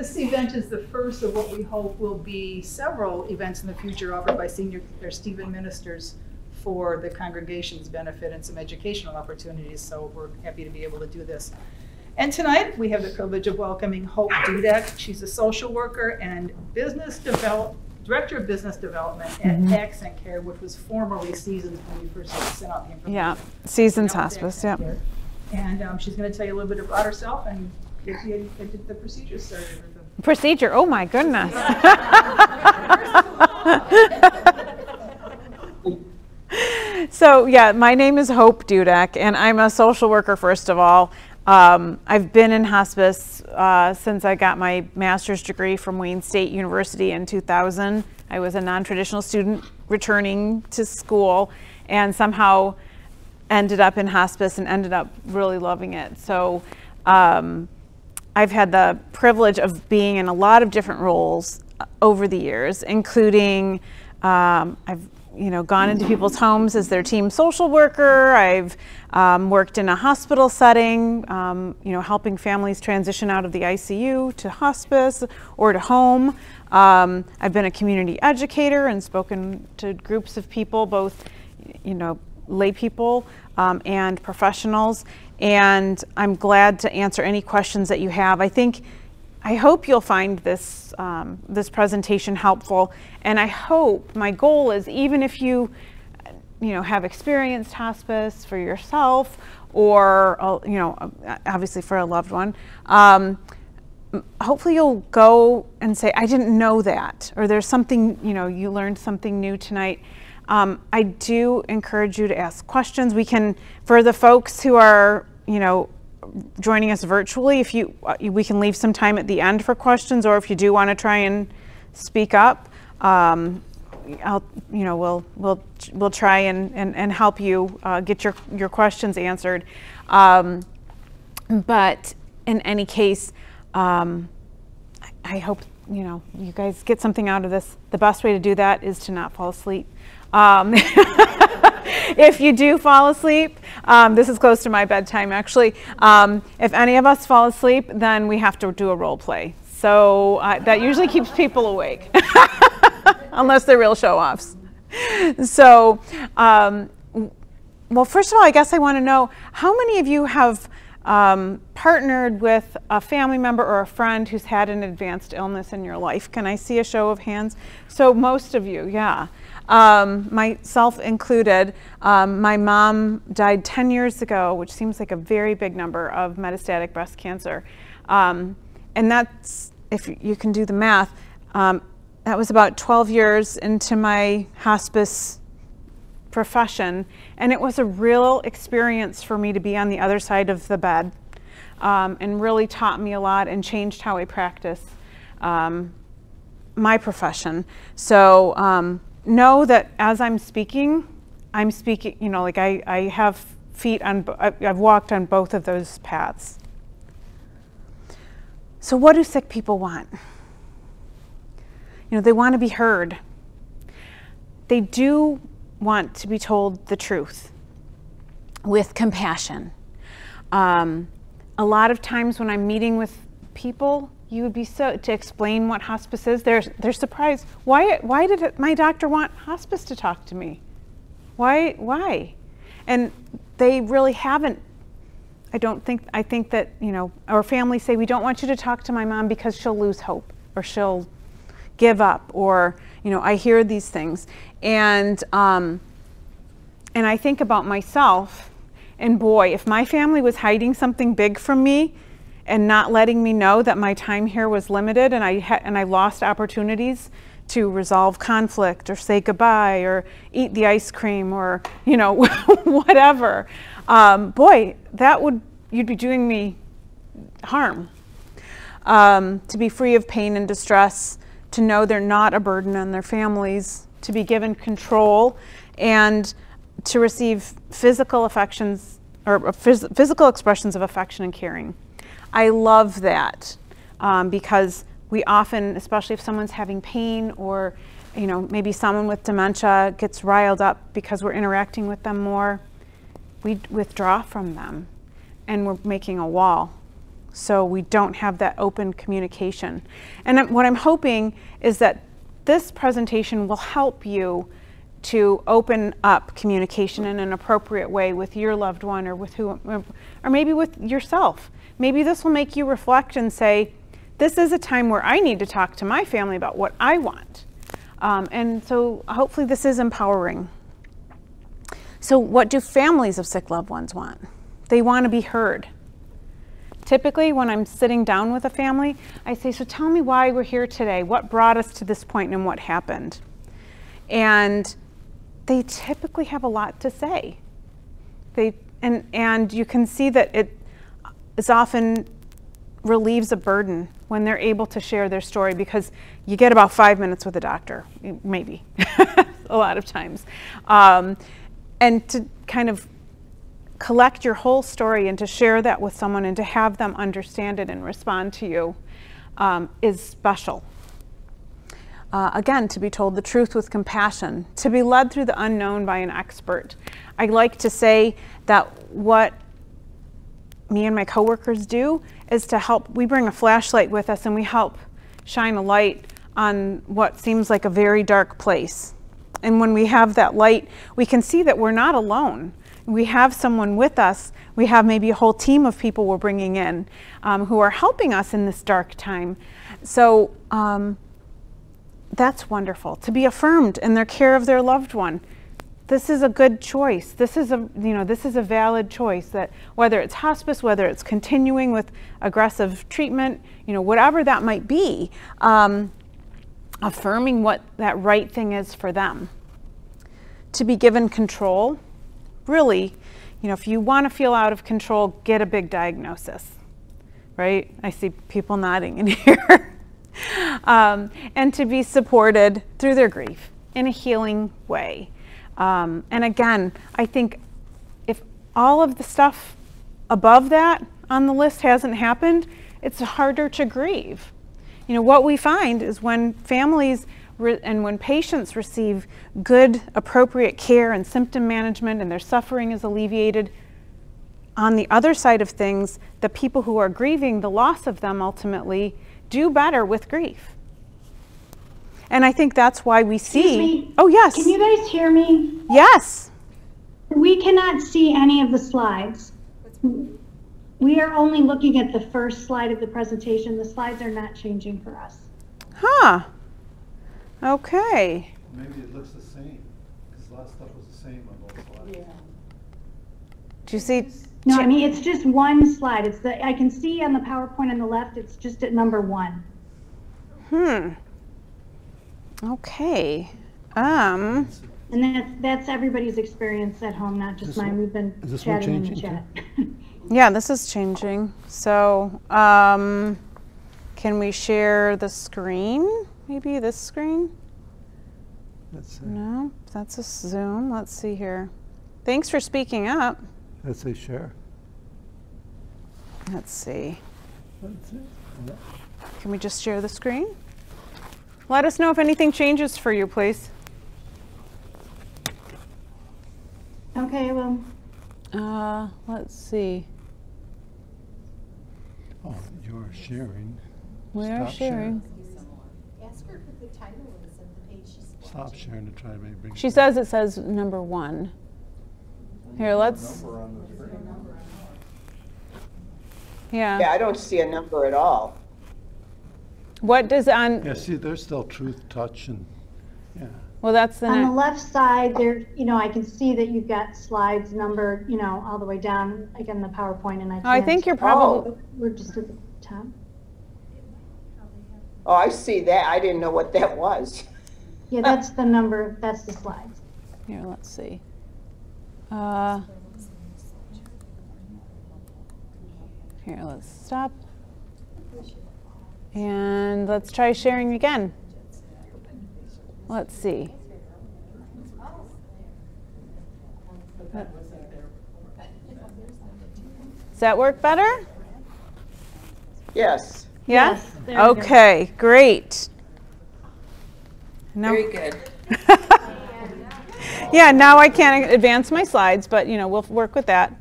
this event is the first of what we hope will be several events in the future offered by senior or Stephen ministers for the congregation's benefit and some educational opportunities. So we're happy to be able to do this. And tonight we have the privilege of welcoming Hope Dudek. She's a social worker and Director of Business Development at Accent Care, which was formerly Seasons when we first sent out the information. Yeah, Seasons Hospice, yeah. And she's going to tell you a little bit about herself and get the procedure started. Procedure, oh my goodness. So yeah, my name is Hope Dudek, and I'm a social worker first of all. I've been in hospice since I got my master's degree from Wayne State University in 2000. I was a non-traditional student returning to school and somehow ended up in hospice and ended up really loving it. So I've had the privilege of being in a lot of different roles over the years, including I've gone into people's homes as their team social worker. I've worked in a hospital setting, helping families transition out of the ICU to hospice or to home. I've been a community educator and spoken to groups of people, both, lay people and professionals. And I'm glad to answer any questions that you have. I hope you'll find this this presentation helpful, and I hope my goal is, even if you have experienced hospice for yourself or obviously for a loved one, hopefully you'll go and say, I didn't know that, or there's something, you learned something new tonight. I do encourage you to ask questions. We can, for the folks who are joining us virtually, we can leave some time at the end for questions, or if you do want to try and speak up, we'll try and help you get your questions answered. But in any case, I hope you guys get something out of this. The best way to do that is to not fall asleep. If you do fall asleep, this is close to my bedtime actually. If any of us fall asleep, then we have to do a role play. So that usually keeps people awake, unless they're real show-offs. So, well, first of all, I guess I want to know, how many of you have partnered with a family member or a friend who's had an advanced illness in your life? Can I see a show of hands? So most of you, yeah. Myself included. My mom died 10 years ago, which seems like a very big number, of metastatic breast cancer. And that's, if you can do the math, that was about 12 years into my hospice profession. And it was a real experience for me to be on the other side of the bed, and really taught me a lot and changed how I practice my profession. So know that as I'm speaking, like I have feet on, I've walked on both of those paths. So what do sick people want? They want to be heard. They do want to be told the truth with compassion. A lot of times when I'm meeting with people, you would be to explain what hospice is, they're surprised. Why did my doctor want hospice to talk to me? Why? And they really haven't. I think that, our families say, we don't want you to talk to my mom because she'll lose hope, or she'll give up, or, I hear these things. And I think about myself, and boy, if my family was hiding something big from me and not letting me know that my time here was limited, and I lost opportunities to resolve conflict, or say goodbye, or eat the ice cream, or whatever, boy, you'd be doing me harm. To be free of pain and distress, to know they're not a burden on their families, to be given control, and to receive physical affections, or physical expressions of affection and caring. I love that, because we often, especially if someone's having pain, or maybe someone with dementia gets riled up because we're interacting with them more, we withdraw from them, and we're making a wall So we don't have that open communication. And what I'm hoping is that this presentation will help you to open up communication in an appropriate way with your loved one or with who, or maybe with yourself. Maybe this will make you reflect and say, this is a time where I need to talk to my family about what I want. And so hopefully this is empowering. So what do families of sick loved ones want? They want to be heard. Typically, when I'm sitting down with a family, I say, so tell me why we're here today. What brought us to this point and what happened? And they typically have a lot to say. And you can see that it often relieves a burden when they're able to share their story, because you get about 5 minutes with a doctor, maybe, a lot of times. And to kind of collect your whole story and to share that with someone and to have them understand it and respond to you is special. Again, to be told the truth with compassion, to be led through the unknown by an expert. I like to say that what me and my coworkers do is to help, we bring a flashlight with us and we help shine a light on what seems like a very dark place. And when we have that light, we can see that we're not alone. We have someone with us. We have maybe a whole team of people we're bringing in who are helping us in this dark time. So that's wonderful. To be affirmed in their care of their loved one. This is a good choice. This is a valid choice, that whether it's hospice, whether it's continuing with aggressive treatment, whatever that might be, affirming what that right thing is for them. To be given control. Really, if you want to feel out of control, get a big diagnosis, right? I see people nodding in here. And to be supported through their grief in a healing way. And again, I think if all of the stuff above that on the list hasn't happened, it's harder to grieve. What we find is when families and when patients receive good, appropriate care and symptom management and their suffering is alleviated, on the other side of things, the people who are grieving the loss of them ultimately do better with grief. And I think that's why we see... Excuse me. Oh, yes. Can you guys hear me? Yes. We cannot see any of the slides. We are only looking at the first slide of the presentation. The slides are not changing for us. Huh. Okay. Maybe it looks the same, because a lot of stuff was the same on both slides. Yeah. Do you see? No, I mean, it's just one slide. I can see on the PowerPoint on the left, it's just at number 1. Okay. And that's everybody's experience at home, not just mine. We've been chatting in the chat. Yeah, this is changing. So, can we share the screen? Maybe this screen? Let's see. No, that's a Zoom. Let's see here. Thanks for speaking up. Let's say share. Let's see. That's it. Yeah. Can we just share the screen? Let us know if anything changes for you, please. Okay, well. Let's see. Oh, you're sharing. We are sharing. Ask her what the title is of the page she's watching. Stop sharing to try to bring. She says it says number 1. Here, let's. Yeah. Yeah, I don't see a number at all. What does on? Yeah, see, there's still truth, touch, and yeah. Well, that's the On the next. left side, there, I can see that you've got slides numbered, all the way down, like in the PowerPoint, and I think you're probably. We're just at the top. Oh, I see that. I didn't know what that was. Yeah, that's the number. That's the slides. Here, let's see. Here, let's stop. And let's try sharing again. Let's see. Does that work better? Yes. Yeah? Yes, there we go. Okay, great. Now, Very good. yeah, now I can't advance my slides, but we'll work with that.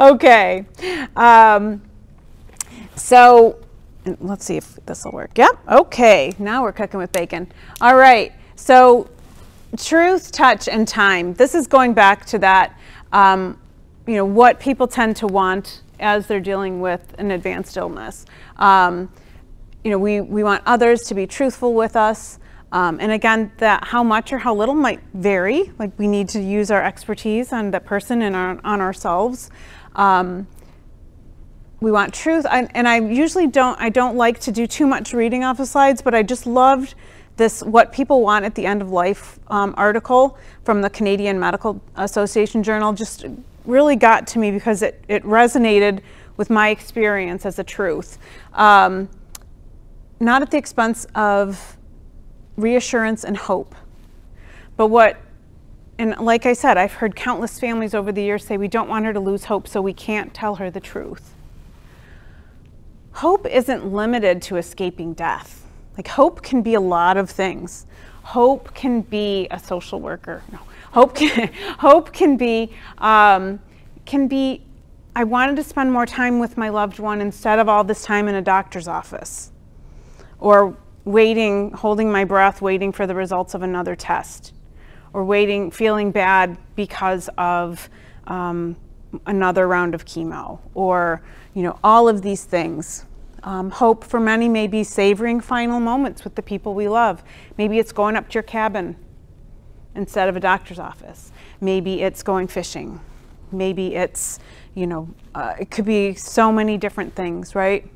Okay. So let's see if this will work. Yep. Okay. Now we're cooking with bacon. All right. So truth, touch, and time. This is going back to that, you know, what people tend to want as they're dealing with an advanced illness. You know, we want others to be truthful with us. And again, that how much or how little might vary. Like, we need to use our expertise on that person and on ourselves. We want truth. And I usually don't like to do too much reading off of slides, but I just loved this What People Want at the End of Life article from the Canadian Medical Association Journal. Just really got to me because it resonated with my experience as a truth. Not at the expense of reassurance and hope, but and like I said, I've heard countless families over the years say, we don't want her to lose hope, so we can't tell her the truth. Hope isn't limited to escaping death. Like, hope can be a lot of things. Hope can be a social worker. No, hope can be, I wanted to spend more time with my loved one instead of all this time in a doctor's office, or waiting, holding my breath, waiting for the results of another test, or feeling bad because of another round of chemo, or, you know, all of these things. Hope for many may be savoring final moments with the people we love. Maybe it's going up to your cabin instead of a doctor's office. Maybe it's going fishing. Maybe it's, you know, it could be so many different things, right?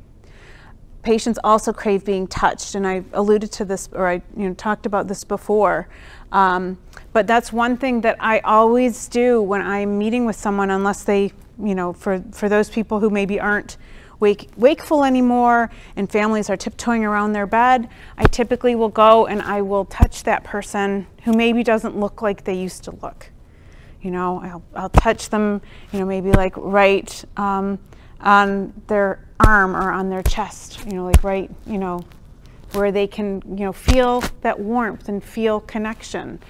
Patients also crave being touched, and I alluded to this, or I talked about this before. But that's one thing that I always do when I'm meeting with someone, unless they, you know, for those people who maybe aren't wakeful anymore and families are tiptoeing around their bed, I typically will go and I will touch that person who maybe doesn't look like they used to look. You know, I'll touch them, you know, maybe like right on their arm or on their chest, you know, like right, you know, where they can, you know, feel that warmth and feel connection.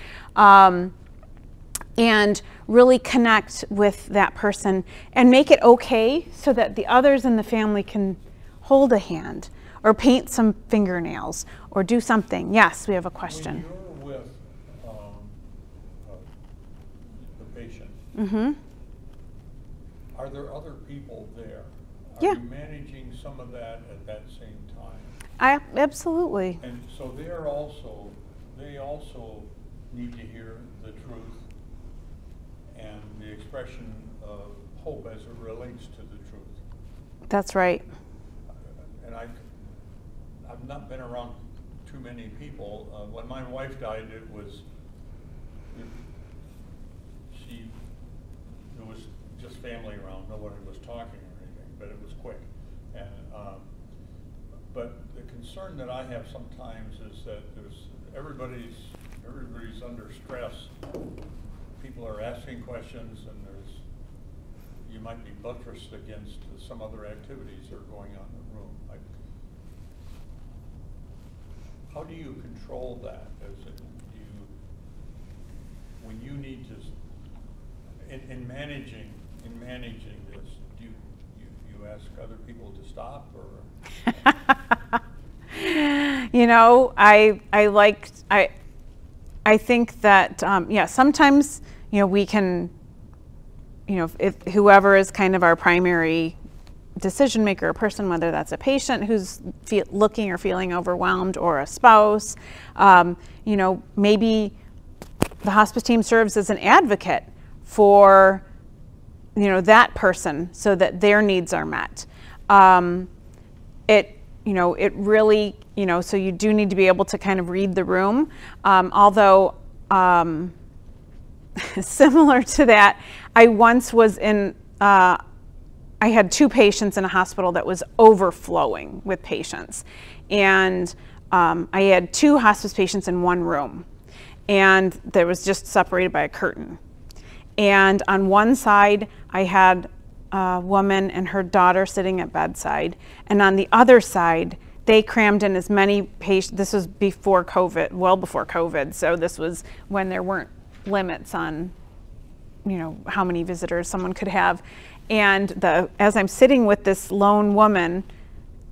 And really connect with that person and make it okay so that the others in the family can hold a hand or paint some fingernails or do something. Yes, we have a question. When you're with the patient, are there other people there? Are you managing some of that at that same time? Absolutely. And so they also need to hear the truth and the expression of hope as it relates to the truth. That's right. And I've not been around too many people. When my wife died, there was just family around. Nobody was talking or anything, but it was quick. And but the concern that I have sometimes is that everybody's under stress. People are asking questions, and you might be buttressed against some other activities that are going on in the room. How do you control that? When you need to, in managing this, do you ask other people to stop, or? You know, I think that, yeah, sometimes, you know, we can, you know, if whoever is kind of our primary decision maker, a person, whether that's a patient who's looking or feeling overwhelmed, or a spouse, you know, maybe the hospice team serves as an advocate for, you know, that person so that their needs are met. You know, it really, you know, so you do need to be able to kind of read the room. Although, similar to that, I once was in, I had 2 patients in a hospital that was overflowing with patients. And I had 2 hospice patients in one room. And there was just separated by a curtain. And on one side, I had a woman and her daughter sitting at bedside. And on the other side, they crammed in as many patients. This was before COVID, well before COVID. So this was when there weren't limits on you know, how many visitors someone could have. And as I'm sitting with this lone woman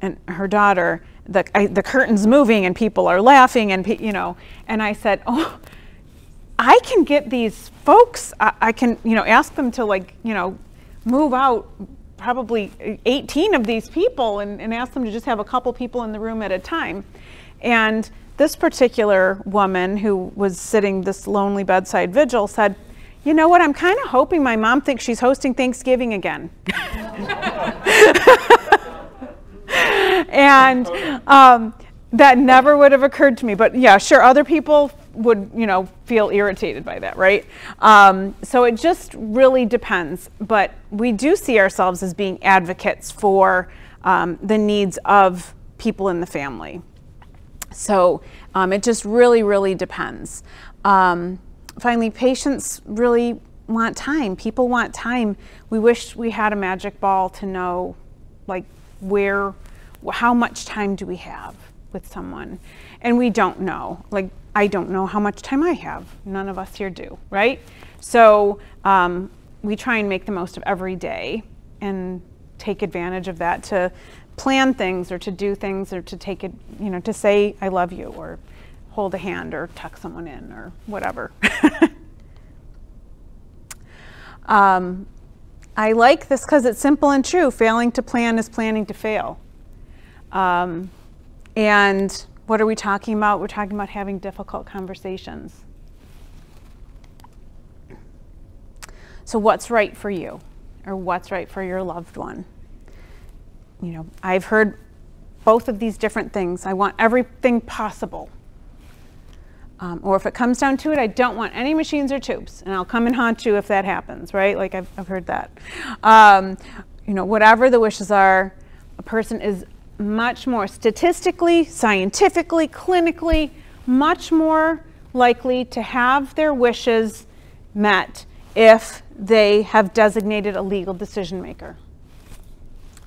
and her daughter, the curtain's moving and people are laughing and, you know, and I said, oh, I can get these folks, I can, you know, ask them to, like, you know, move out probably 18 of these people and ask them to just have a couple people in the room at a time. And this particular woman who was sitting this lonely bedside vigil said, you know what, I'm kind of hoping my mom thinks she's hosting Thanksgiving again. And that never would have occurred to me. But yeah, sure, other people would, you know, feel irritated by that, right? So it just really depends. But we do see ourselves as being advocates for the needs of people in the family. So it just really, really depends. Finally, patients really want time. People want time. We wish we had a magic ball to know, like, how much time do we have with someone? And we don't know. Like, I don't know how much time I have. None of us here do, right? So we try and make the most of every day and take advantage of that to plan things or to do things or to take it, you know, to say I love you or hold a hand or tuck someone in or whatever. I like this because it's simple and true. Failing to plan is planning to fail. And what are we talking about? We're talking about having difficult conversations. So what's right for you, or what's right for your loved one? You know, I've heard both of these different things. I want everything possible. Or if it comes down to it, I don't want any machines or tubes, and I'll come and haunt you if that happens, right? Like I've heard that. You know, whatever the wishes are, a person is much more statistically, scientifically, clinically, much more likely to have their wishes met if they have designated a legal decision maker.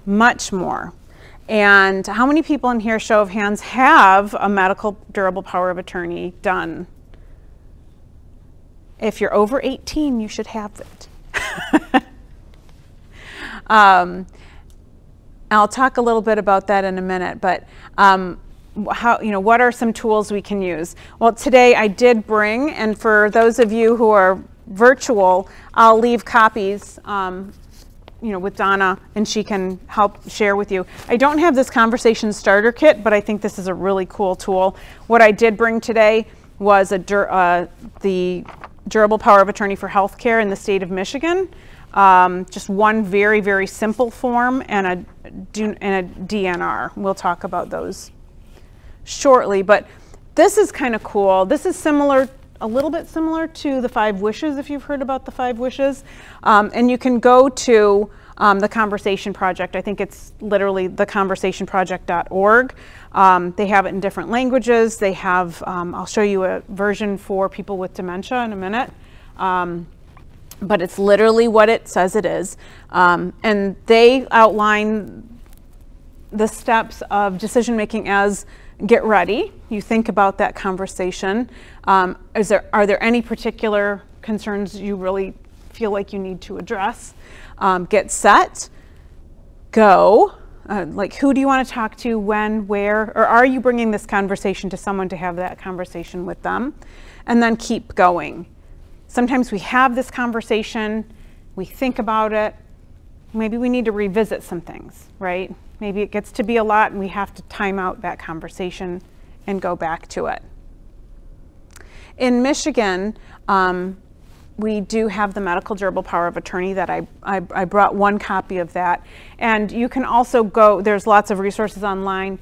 Much more. And how many people in here, show of hands, have a medical durable power of attorney done? If you're over 18, you should have it. I'll talk a little bit about that in a minute, but how, you know, what are some tools we can use? Well, today I did bring, and for those of you who are virtual, I'll leave copies you know, with Donna, and she can help share with you. I don't have this conversation starter kit, but I think this is a really cool tool. What I did bring today was the durable power of attorney for healthcare in the state of Michigan. Just one very, very simple form and a DNR. We'll talk about those shortly, but this is kind of cool. This is similar, a little bit similar to the 5 wishes, if you've heard about the 5 wishes. And you can go to the Conversation Project. I think it's literally theconversationproject.org. They have it in different languages. They have, I'll show you a version for people with dementia in a minute. But it's literally what it says it is. And they outline the steps of decision making as get ready. You think about that conversation. Are there any particular concerns you really feel like you need to address? Get set, go. Like, who do you want to talk to, when, where, or are you bringing this conversation to someone to have that conversation with them? And then keep going. Sometimes we have this conversation, we think about it, maybe we need to revisit some things, right? Maybe it gets to be a lot and we have to time out that conversation and go back to it. In Michigan, we do have the medical durable power of attorney that I brought one copy of that. And you can also go, there's lots of resources online.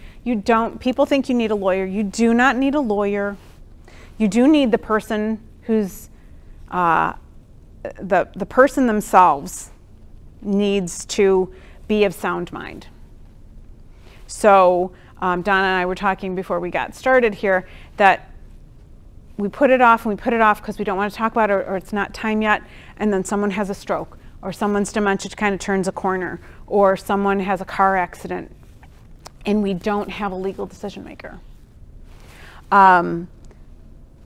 People think you need a lawyer. You do not need a lawyer. You do need the person who's, the person themselves needs to be of sound mind. So Donna and I were talking before we got started here that we put it off and we put it off because we don't want to talk about it, or it's not time yet, and then someone has a stroke, or someone's dementia kind of turns a corner, or someone has a car accident, and we don't have a legal decision maker.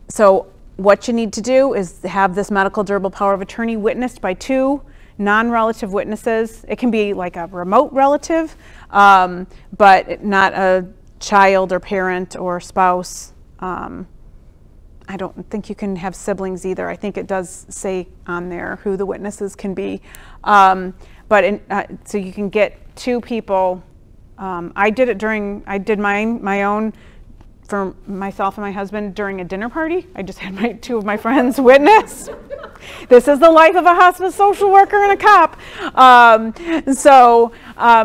So what you need to do is have this medical durable power of attorney witnessed by 2 non-relative witnesses. It can be like a remote relative, but not a child or parent or spouse. I don't think you can have siblings either. I think it does say on there who the witnesses can be. So you can get 2 people. I did my own for myself and my husband during a dinner party. I just had 2 of my friends witness. This is the life of a hospice social worker and a cop.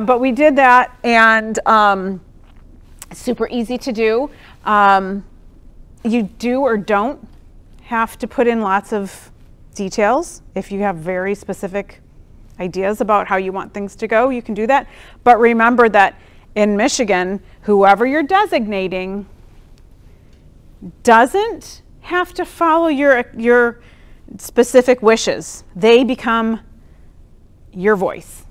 But we did that, and it's super easy to do. You do or don't have to put in lots of details. If you have very specific ideas about how you want things to go, you can do that. But remember that in Michigan, whoever you're designating doesn't have to follow your specific wishes. They become your voice.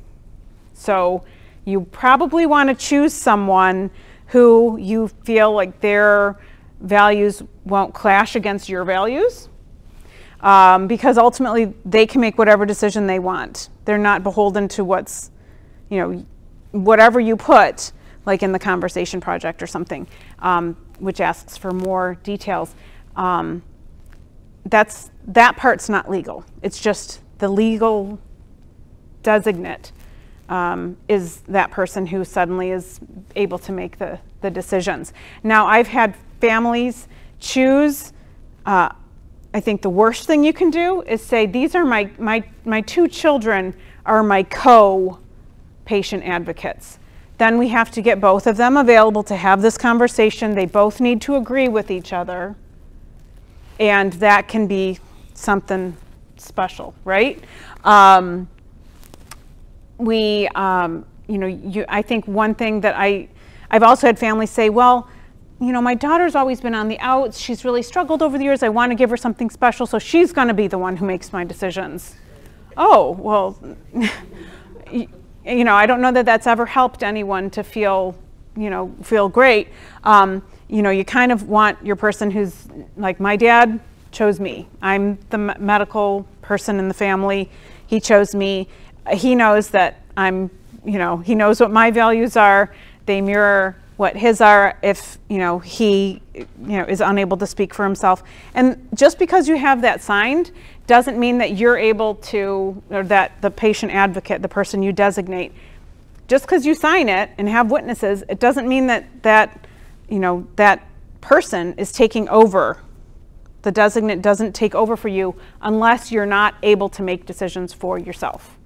So you probably want to choose someone who you feel like their values won't clash against your values, because ultimately they can make whatever decision they want. They're not beholden to whatever you put, like in the Conversation Project or something, which asks for more details. That part's not legal. It's just the legal designate is that person who suddenly is able to make the decisions. Now, I've had families choose, I think the worst thing you can do is say, these are my 2 children are my co-patient advocates. Then we have to get both of them available to have this conversation. They both need to agree with each other. And that can be something special, right? I think one thing that I've also had families say, well, my daughter's always been on the outs. She's really struggled over the years. I want to give her something special, so she's going to be the one who makes my decisions. Oh, well, I don't know that that's ever helped anyone to feel great. You kind of want your person who's like, my dad chose me. I'm the medical person in the family. He chose me. He knows that he knows what my values are. They mirror what his are if he is unable to speak for himself. And just because you have that signed doesn't mean that you're able to, or that the patient advocate, the person you designate, just because you sign it and have witnesses, it doesn't mean that person is taking over. The designate doesn't take over for you unless you're not able to make decisions for yourself.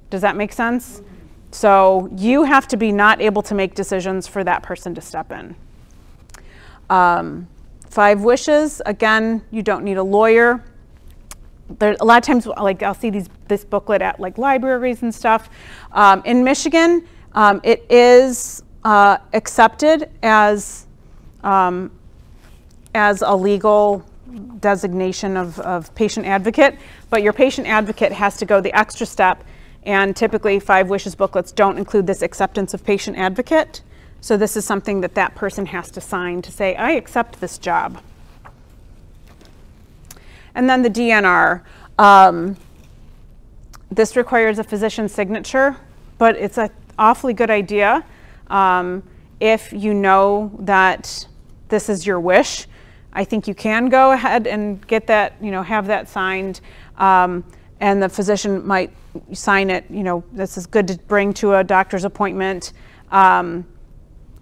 Does that make sense? So you have to be not able to make decisions for that person to step in. 5 wishes, again, you don't need a lawyer. A lot of times, like I'll see this booklet at like libraries and stuff. In Michigan, it is accepted as a legal designation of patient advocate, but your patient advocate has to go the extra step. And typically 5 wishes booklets don't include this acceptance of patient advocate. So this is something that person has to sign to say, I accept this job. And then the DNR. This requires a physician's signature, but it's an awfully good idea if you know that this is your wish. I think you can go ahead and get that, have that signed. And the physician might sign it, this is good to bring to a doctor's appointment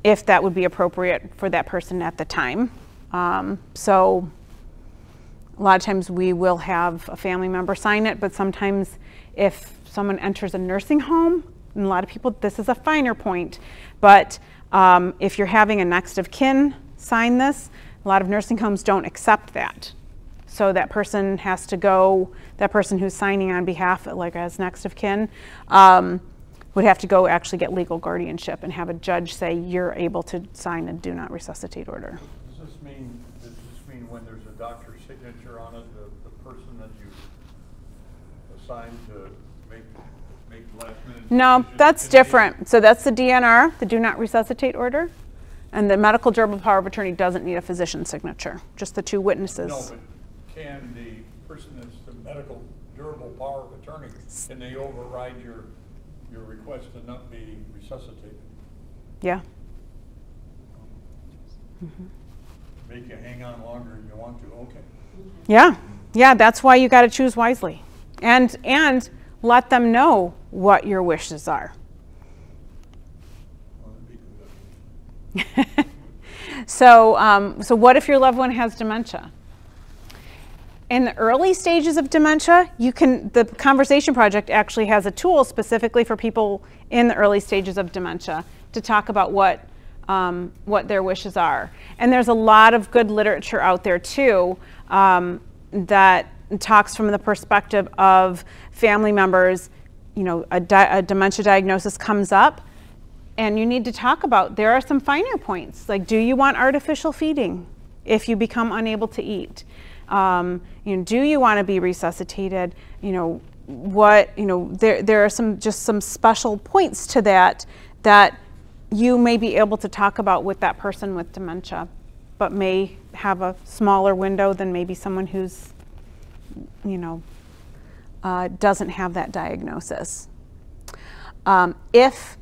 if that would be appropriate for that person at the time. So a lot of times we will have a family member sign it, but sometimes if someone enters a nursing home, and a lot of people, this is a finer point, but if you're having a next of kin sign this, a lot of nursing homes don't accept that. So that person has to go, that person who's signing on behalf, like as next of kin, would have to go actually get legal guardianship and have a judge say you're able to sign a do not resuscitate order. Does this mean when there's a doctor's signature on it, the person that you assigned to make last minute No, decisions that's different. So that's the DNR, the do not resuscitate order. And the medical durable power of attorney doesn't need a physician's signature, just the two witnesses. No, but can the person that's the medical durable power of attorney, can they override your request to not be resuscitated? Yeah. Make you hang on longer than you want to, okay. Yeah, yeah, that's why you got to choose wisely. And let them know what your wishes are. Well, that'd be good. So what if your loved one has dementia? In the early stages of dementia, the Conversation Project actually has a tool specifically for people in the early stages of dementia to talk about what their wishes are. And there's a lot of good literature out there too that talks from the perspective of family members. You know, a dementia diagnosis comes up, and you need to talk about, there are some finer points, like, do you want artificial feeding if you become unable to eat? Do you want to be resuscitated? There are some special points to that you may be able to talk about with that person with dementia, but may have a smaller window than maybe someone who's, doesn't have that diagnosis. If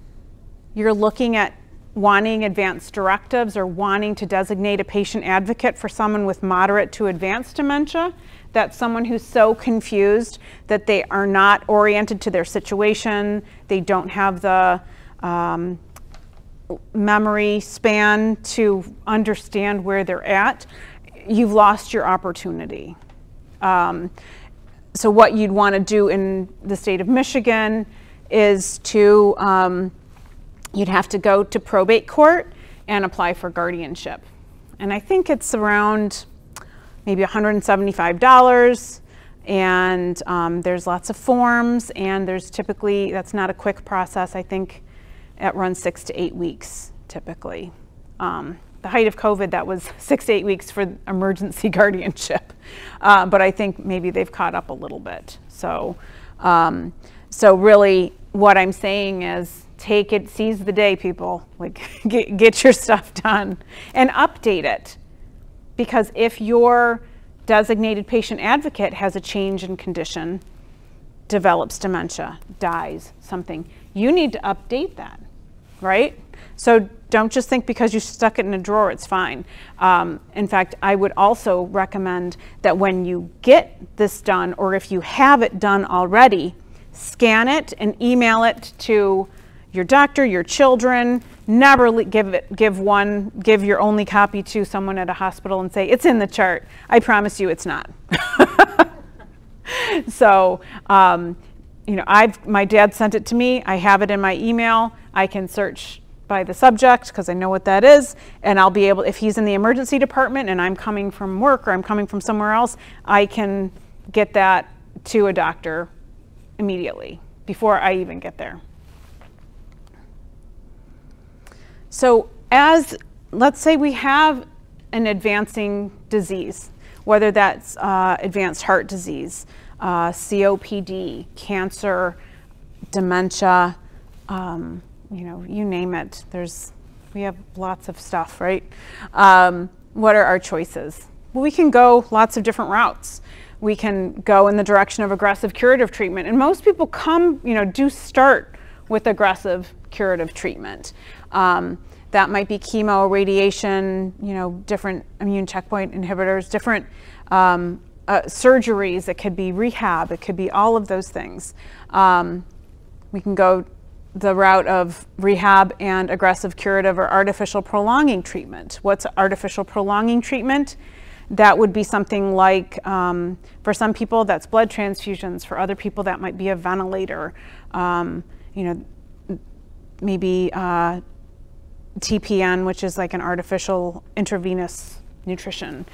you're looking at wanting advanced directives or wanting to designate a patient advocate for someone with moderate to advanced dementia, that's someone who's so confused that they are not oriented to their situation, they don't have the memory span to understand where they're at, you've lost your opportunity. So what you'd want to do in the state of Michigan is to, you'd have to go to probate court and apply for guardianship. And I think it's around maybe $175, and there's lots of forms, and there's typically, that's not a quick process. I think it runs 6 to 8 weeks typically. The height of COVID, that was 6 to 8 weeks for emergency guardianship. But I think maybe they've caught up a little bit. So really what I'm saying is, take it, seize the day, people. Like, get your stuff done and update it. Because if your designated patient advocate has a change in condition, develops dementia, dies, something, you need to update that, right? So don't just think because you stuck it in a drawer, it's fine. In fact, I would also recommend that when you get this done, or if you have it done already, scan it and email it to your doctor, your children. Never give your only copy to someone at a hospital and say, it's in the chart. I promise you it's not. So, my dad sent it to me. I have it in my email. I can search by the subject because I know what that is, and I'll be able, if he's in the emergency department and I'm coming from work or I'm coming from somewhere else, I can get that to a doctor immediately before I even get there. So let's say we have an advancing disease, whether that's advanced heart disease, COPD, cancer, dementia, you name it. We have lots of stuff, right? What are our choices? Well, we can go lots of different routes. We can go in the direction of aggressive curative treatment, and most people do start with aggressive curative treatment. That might be chemo, radiation, different immune checkpoint inhibitors, different surgeries. It could be rehab. It could be all of those things. We can go the route of rehab and aggressive curative or artificial prolonging treatment. What's artificial prolonging treatment? That would be something like, for some people, that's blood transfusions. For other people, that might be a ventilator. Maybe TPN, which is like an artificial intravenous nutrition.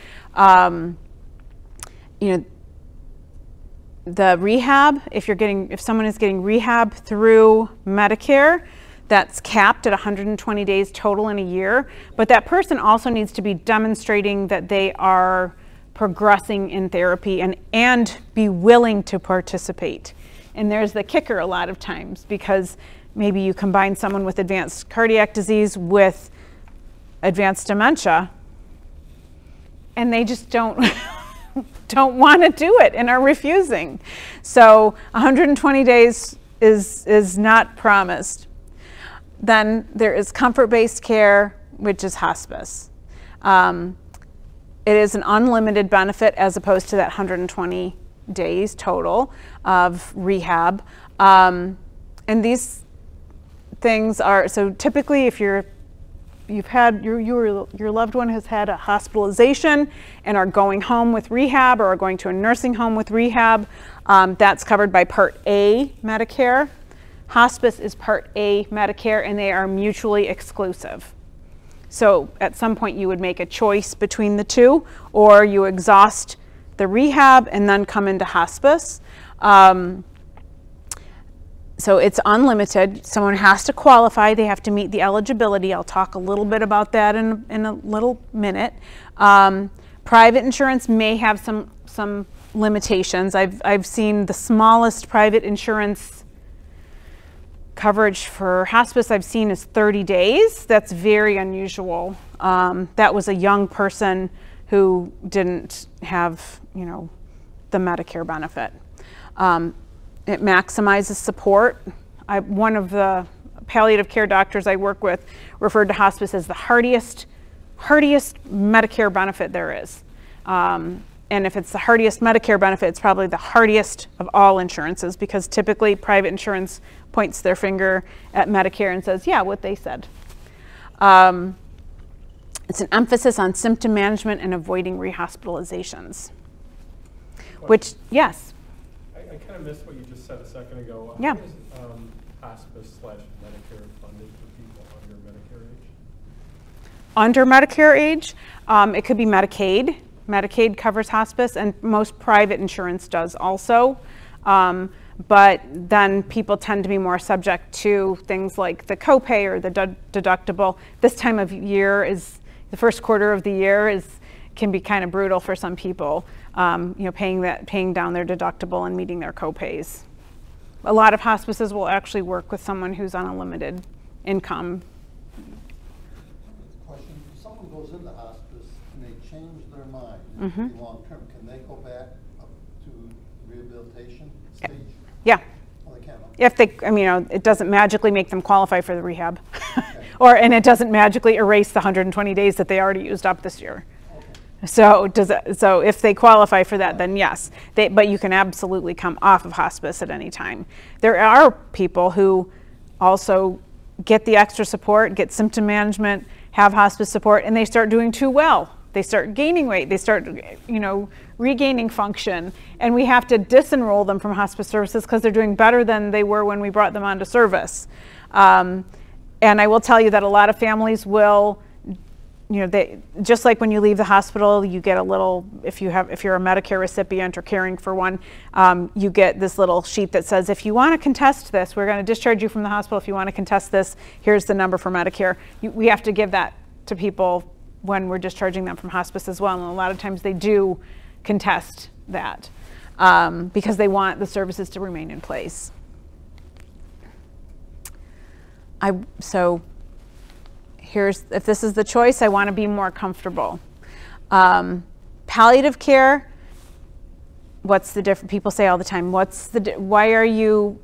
The rehab, if someone is getting rehab through Medicare, that's capped at 120 days total in a year, but that person also needs to be demonstrating that they are progressing in therapy and be willing to participate. And there's the kicker a lot of times, because maybe you combine someone with advanced cardiac disease with advanced dementia, and they just don't want to do it and are refusing. So 120 days is not promised. Then there is comfort-based care, which is hospice. It is an unlimited benefit as opposed to that 120 days total of rehab. And these things are, so typically if your loved one has had a hospitalization and are going home with rehab or are going to a nursing home with rehab, that's covered by Part A Medicare. Hospice is Part A Medicare, and they are mutually exclusive. So at some point you would make a choice between the two, or you exhaust the rehab and then come into hospice. So it's unlimited. Someone has to qualify. They have to meet the eligibility. I'll talk a little bit about that in a little minute. Private insurance may have some limitations. I've seen the smallest private insurance coverage for hospice I've seen is 30 days. That's very unusual. That was a young person who didn't have, the Medicare benefit. It maximizes support. One of the palliative care doctors I work with referred to hospice as the hardiest Medicare benefit there is. And if it's the hardiest Medicare benefit, it's probably the hardiest of all insurances, because typically private insurance points their finger at Medicare and says, yeah, what they said. It's an emphasis on symptom management and avoiding rehospitalizations. Which, yes? I kind of missed what you just said a second ago. Yeah. How is hospice/Medicare funded for people under Medicare age? Under Medicare age, it could be Medicaid. Medicaid covers hospice, and most private insurance does also. But then people tend to be more subject to things like the copay or the deductible. This time of year is, the first quarter of the year can be kind of brutal for some people, paying down their deductible and meeting their copays. A lot of hospices will actually work with someone who's on a limited income. Question, if someone goes into hospice and they change their mind long term, can they go back up to rehabilitation stage? Yeah. Oh, they can. If they, it doesn't magically make them qualify for the rehab. And it doesn't magically erase the 120 days that they already used up this year. So if they qualify for that, then yes. But you can absolutely come off of hospice at any time. There are people who also get the extra support, get symptom management, have hospice support, and they start doing too well. They start gaining weight. They start, regaining function, and we have to disenroll them from hospice services because they're doing better than they were when we brought them onto service. And I will tell you that a lot of families will, they, just like when you leave the hospital, you get a little, if you're a Medicare recipient or caring for one, you get this little sheet that says, if you want to contest this, we're going to discharge you from the hospital. If you want to contest this, here's the number for Medicare. We have to give that to people when we're discharging them from hospice as well. And a lot of times they do contest that because they want the services to remain in place. So if this is the choice, I want to be more comfortable. Palliative care, what's the difference? People say all the time, why are you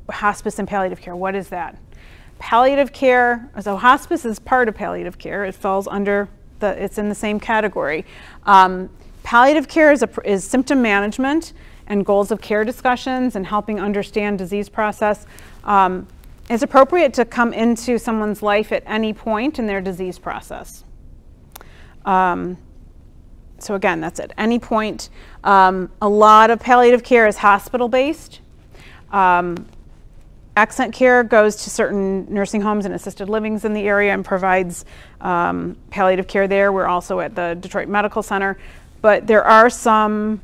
hospice and palliative care? What is that? Palliative care, so hospice is part of palliative care. It falls under it's in the same category. Palliative care is symptom management and goals of care discussions and helping understand disease process. It's appropriate to come into someone's life at any point in their disease process. So again, that's at any point. A lot of palliative care is hospital-based. Accent Care goes to certain nursing homes and assisted livings in the area and provides palliative care there. We're also at the Detroit Medical Center. But there are some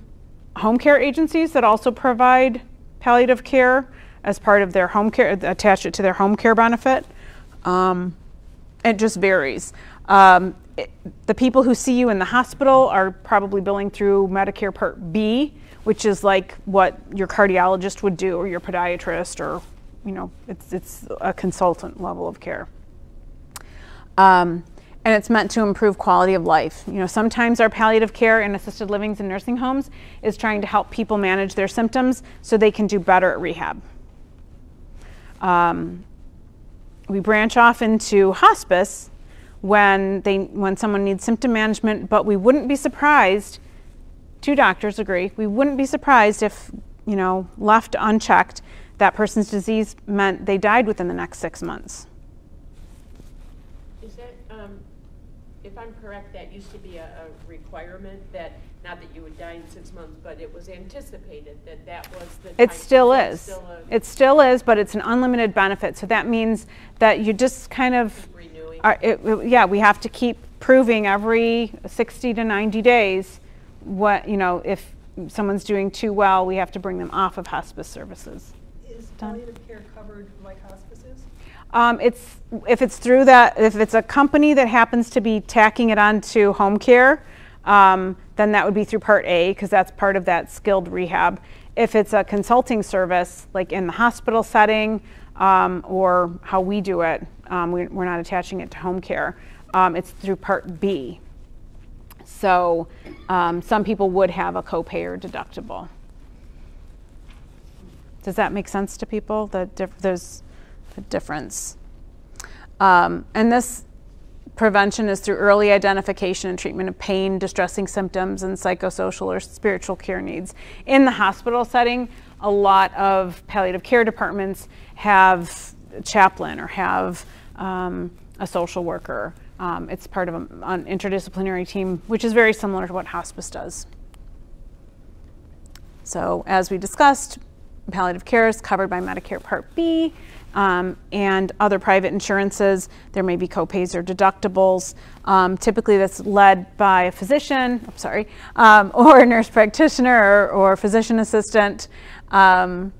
home care agencies that also provide palliative care as part of their home care, attach it to their home care benefit. It just varies. The people who see you in the hospital are probably billing through Medicare Part B, which is like what your cardiologist would do or your podiatrist, or it's a consultant level of care. and it's meant to improve quality of life. You know, sometimes our palliative care in assisted livings and nursing homes is trying to help people manage their symptoms so they can do better at rehab. We branch off into hospice when someone needs symptom management, but we wouldn't be surprised, 2 doctors agree, we wouldn't be surprised if, you know, left unchecked, that person's disease meant they died within the next 6 months. Is that, if I'm correct, that used to be a requirement that, not that you would die in 6 months, but it was anticipated that that was the time. It still is. It still is, but it's an unlimited benefit. So that means that you just kind of, renewing. Yeah, we have to keep proving every 60 to 90 days what, you know, if someone's doing too well, we have to bring them off of hospice services. Is palliative care covered like hospice is? If it's through that, if it's a company that happens to be tacking it onto home care, then that would be through Part A, because that's part of that skilled rehab. If it's a consulting service, like in the hospital setting, or how we do it, we're not attaching it to home care. It's through Part B. So some people would have a copay or deductible. Does that make sense to people? There's a difference. And this prevention is through early identification and treatment of pain, distressing symptoms, and psychosocial or spiritual care needs. In the hospital setting, a lot of palliative care departments have a chaplain or have a social worker. It's part of an interdisciplinary team, which is very similar to what hospice does. So as we discussed, palliative care is covered by Medicare Part B. And other private insurances. There may be copays or deductibles. Typically that's led by a physician, or a nurse practitioner or physician assistant. You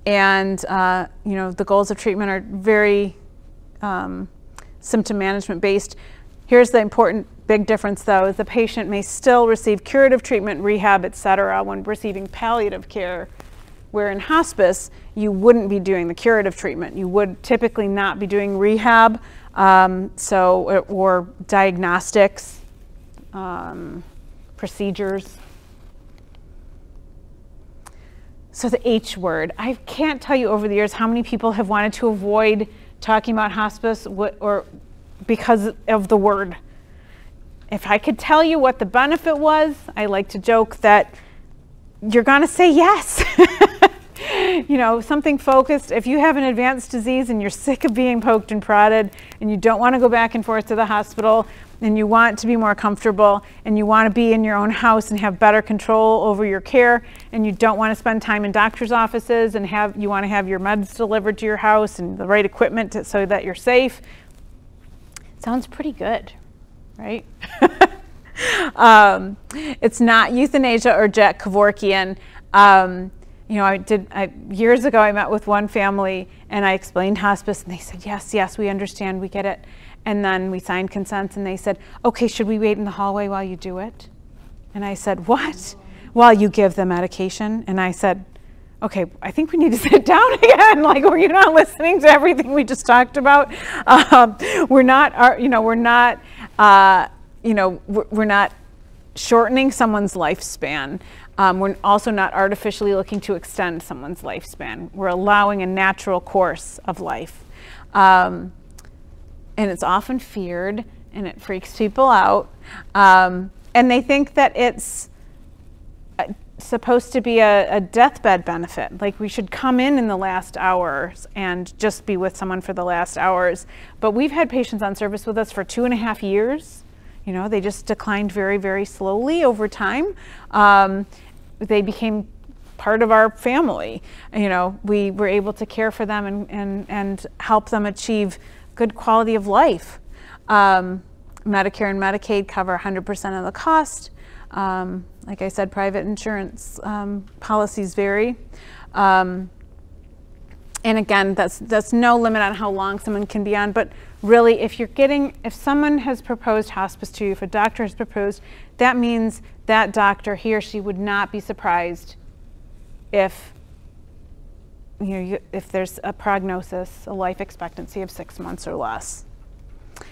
know, the goals of treatment are very symptom management based. Here's the important big difference though, is the patient may still receive curative treatment, rehab, etc. when receiving palliative care, where in hospice, you wouldn't be doing the curative treatment. You would typically not be doing rehab, or diagnostics, procedures. So the H word, I can't tell you over the years how many people have wanted to avoid talking about hospice or because of the word. If I could tell you what the benefit was, I like to joke that you're gonna say yes. You know, something focused. If you have an advanced disease and you're sick of being poked and prodded and you don't want to go back and forth to the hospital and you want to be more comfortable and you want to be in your own house and have better control over your care and you don't want to spend time in doctor's offices and you want to have your meds delivered to your house and the right equipment so that you're safe, sounds pretty good, right? It's not euthanasia or Jack Kevorkian. You know, years ago I met with one family and I explained hospice and they said, yes, we understand, we get it. And then we signed consents and they said, okay, should we wait in the hallway while you do it? And I said, what? While you give the medication? And I said, okay, I think we need to sit down again. Like, were you not listening to everything we just talked about? We're not shortening someone's lifespan. We're also not artificially looking to extend someone's lifespan. We're allowing a natural course of life. And it's often feared and it freaks people out. And they think that it's supposed to be a deathbed benefit. Like we should come in the last hours and just be with someone for the last hours. But we've had patients on service with us for 2.5 years. You know, they just declined very, very slowly over time. They became part of our family. You know, we were able to care for them and help them achieve good quality of life. Medicare and Medicaid cover 100% of the cost. Like I said, private insurance policies vary. And again, that's no limit on how long someone can be on, but really if someone has proposed hospice to you, if a doctor has proposed, that means that doctor, he or she would not be surprised if there's a prognosis, a life expectancy of 6 months or less.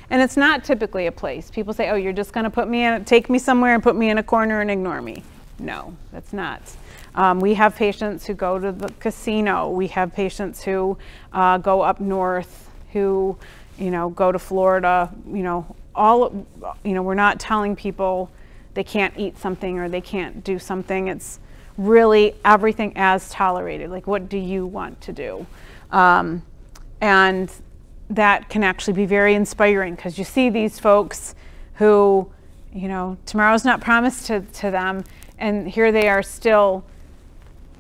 And it's not typically a place. People say, oh, you're just going to put me in, take me somewhere and put me in a corner and ignore me. No, that's not. We have patients who go to the casino. We have patients who go up north, who, you know, go to Florida. You know, we're not telling people they can't eat something or they can't do something. It's really everything as tolerated. Like, what do you want to do? And that can actually be very inspiring, because you see these folks who, you know, tomorrow's not promised to them, and here they are still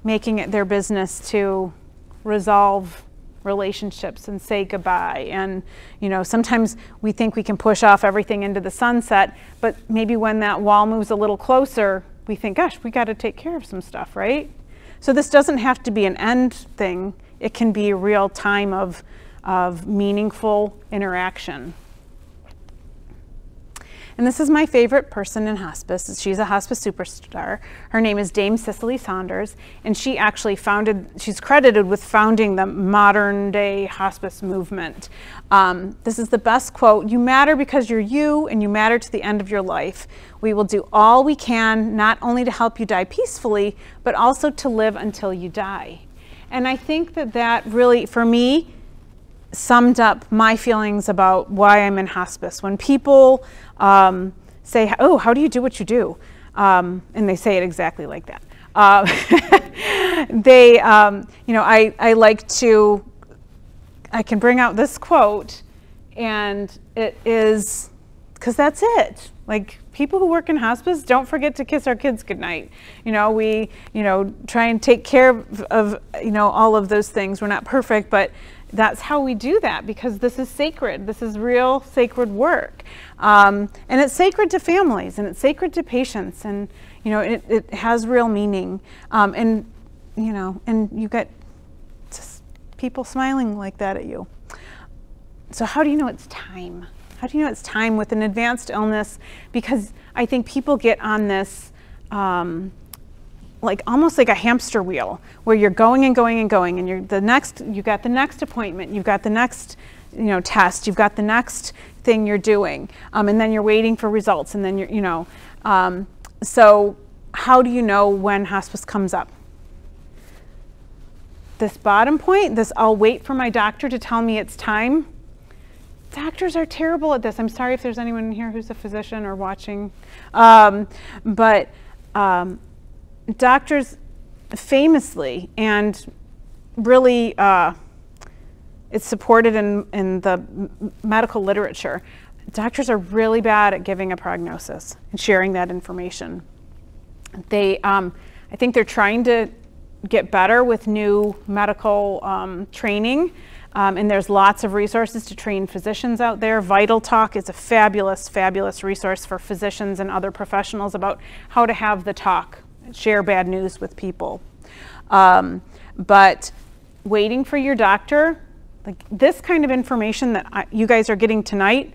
making it their business to resolve relationships and say goodbye. And, you know, sometimes we think we can push off everything into the sunset, but maybe when that wall moves a little closer, we think, gosh, we got to take care of some stuff, right? So this doesn't have to be an end thing. It can be a real time of meaningful interaction. And this is my favorite person in hospice. She's a hospice superstar. Her name is Dame Cicely Saunders, and she actually she's credited with founding the modern day hospice movement. This is the best quote: "You matter because you're you, and you matter to the end of your life. We will do all we can, not only to help you die peacefully, but also to live until you die." And I think that that really, for me, summed up my feelings about why I'm in hospice. When people say, oh, how do you do what you do? And they say it exactly like that. You know, I like to, I can bring out this quote, and it is, because that's it. Like, people who work in hospice, don't forget to kiss our kids goodnight. You know, we, you know, try and take care of, you know, all of those things. We're not perfect, but that's how we do that, because this is sacred. This is real sacred work. And it's sacred to families, and it's sacred to patients, and, you know, it has real meaning. And, you know, and you get just people smiling like that at you. So how do you know it's time? How do you know it's time with an advanced illness? Because I think people get on this, like almost like a hamster wheel, where you're going and going and going, and you got the next appointment, you've got the next, you know, test, you've got the next thing you're doing, and then you're waiting for results, and then you're, you know, so how do you know when hospice comes up? This bottom point, this I'll wait for my doctor to tell me it's time. Doctors are terrible at this. I'm sorry if there's anyone here who's a physician or watching, but doctors famously, and really it's supported in the medical literature, doctors are really bad at giving a prognosis and sharing that information. They, I think they're trying to get better with new medical training, and there's lots of resources to train physicians out there. Vital Talk is a fabulous, fabulous resource for physicians and other professionals about how to have the talk, share bad news with people. But waiting for your doctor, like this kind of information that you guys are getting tonight,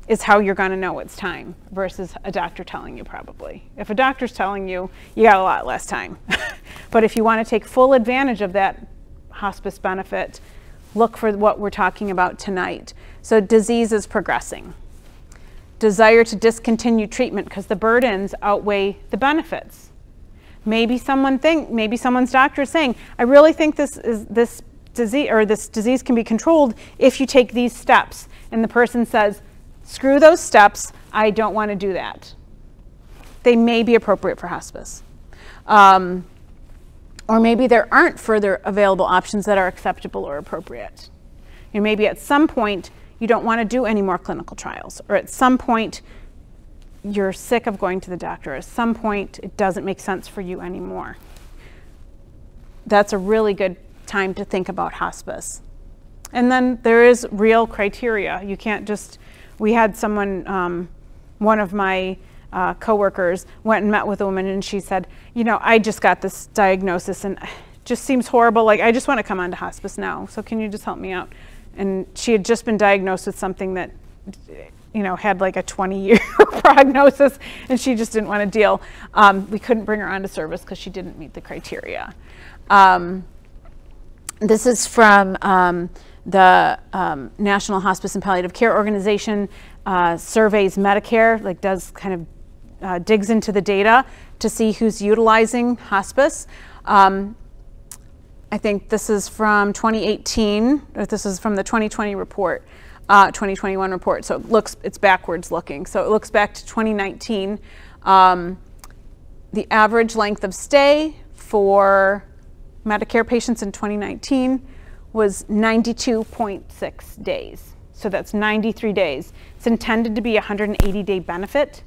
is how you're going to know it's time, versus a doctor telling you probably. If a doctor's telling you, you got a lot less time. But if you want to take full advantage of that hospice benefit, look for what we're talking about tonight. So disease is progressing. Desire to discontinue treatment because the burdens outweigh the benefits. Maybe someone's doctor is saying, I really think this disease can be controlled if you take these steps. And the person says, screw those steps, I don't want to do that. They may be appropriate for hospice. Or maybe there aren't further available options that are acceptable or appropriate. You know, maybe at some point you don't want to do any more clinical trials, or at some point you're sick of going to the doctor, at some point it doesn't make sense for you anymore. That's a really good time to think about hospice. And then there is real criteria. You can't just, we had someone, one of my coworkers went and met with a woman, and she said, you know, I just got this diagnosis and it just seems horrible. Like, I just want to come on to hospice now. So can you just help me out? And she had just been diagnosed with something that, you know, had like a 20-year prognosis, and she just didn't want to deal. We couldn't bring her onto service because she didn't meet the criteria. This is from the National Hospice and Palliative Care Organization surveys Medicare, like does kind of digs into the data to see who's utilizing hospice. I think this is from 2018, or this is from the 2020 report, 2021 report. So it's backwards looking. So it looks back to 2019. The average length of stay for Medicare patients in 2019 was 92.6 days. So that's 93 days. It's intended to be a 180-day benefit.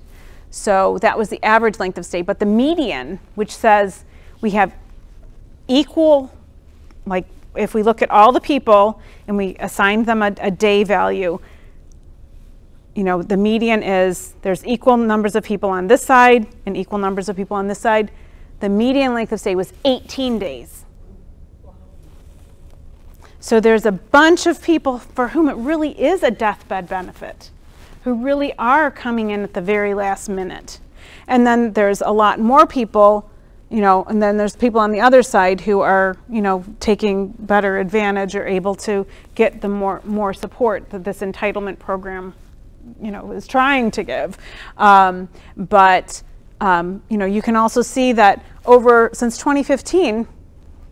So that was the average length of stay. But the median, which says we have equal, like if we look at all the people and we assign them a day value, you know, the median is there's equal numbers of people on this side and equal numbers of people on this side. The median length of stay was 18 days. So there's a bunch of people for whom it really is a deathbed benefit, who really are coming in at the very last minute. And then there's a lot more people, you know, and then there's people on the other side who are, you know, taking better advantage or able to get the more support that this entitlement program, you know, is trying to give. You know, you can also see that since 2015,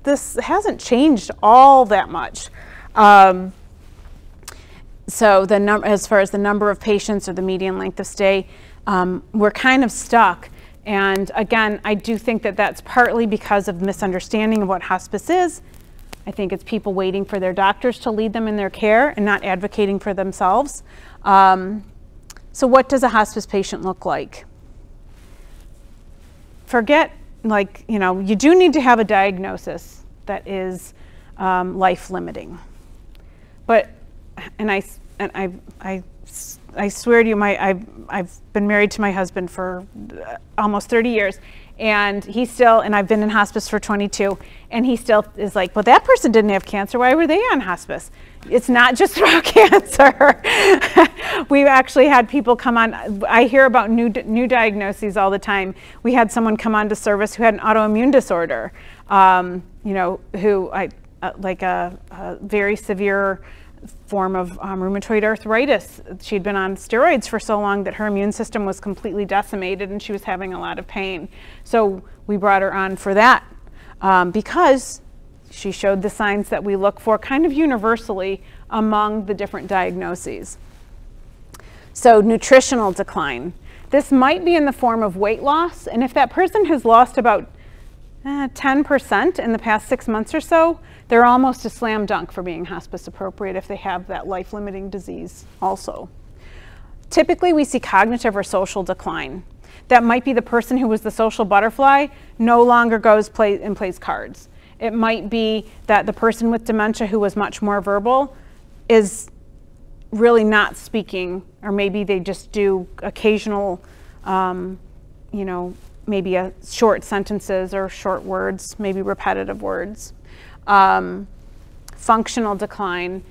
this hasn't changed all that much. So as far as the number of patients or the median length of stay, we're kind of stuck. And again, I do think that that's partly because of misunderstanding of what hospice is. I think it's people waiting for their doctors to lead them in their care and not advocating for themselves. So what does a hospice patient look like? Forget, like, you know, you do need to have a diagnosis that is life-limiting. But, and I swear to you, I've been married to my husband for almost 30 years, and he still, and I've been in hospice for 22, and he still is like, well, that person didn't have cancer, why were they on hospice? It's not just about cancer. We've actually had people come on, I hear about new diagnoses all the time. We had someone come on to service who had an autoimmune disorder, you know, who like a very severe form of rheumatoid arthritis. She'd been on steroids for so long that her immune system was completely decimated and she was having a lot of pain. So we brought her on for that because she showed the signs that we look for kind of universally among the different diagnoses. So nutritional decline. This might be in the form of weight loss, and if that person has lost about 10% in the past 6 months or so, they're almost a slam dunk for being hospice appropriate if they have that life-limiting disease also. Typically, we see cognitive or social decline. That might be the person who was the social butterfly no longer goes and plays cards. It might be that the person with dementia who was much more verbal is really not speaking, or maybe they just do occasional, you know, maybe short sentences or short words, maybe repetitive words. Functional decline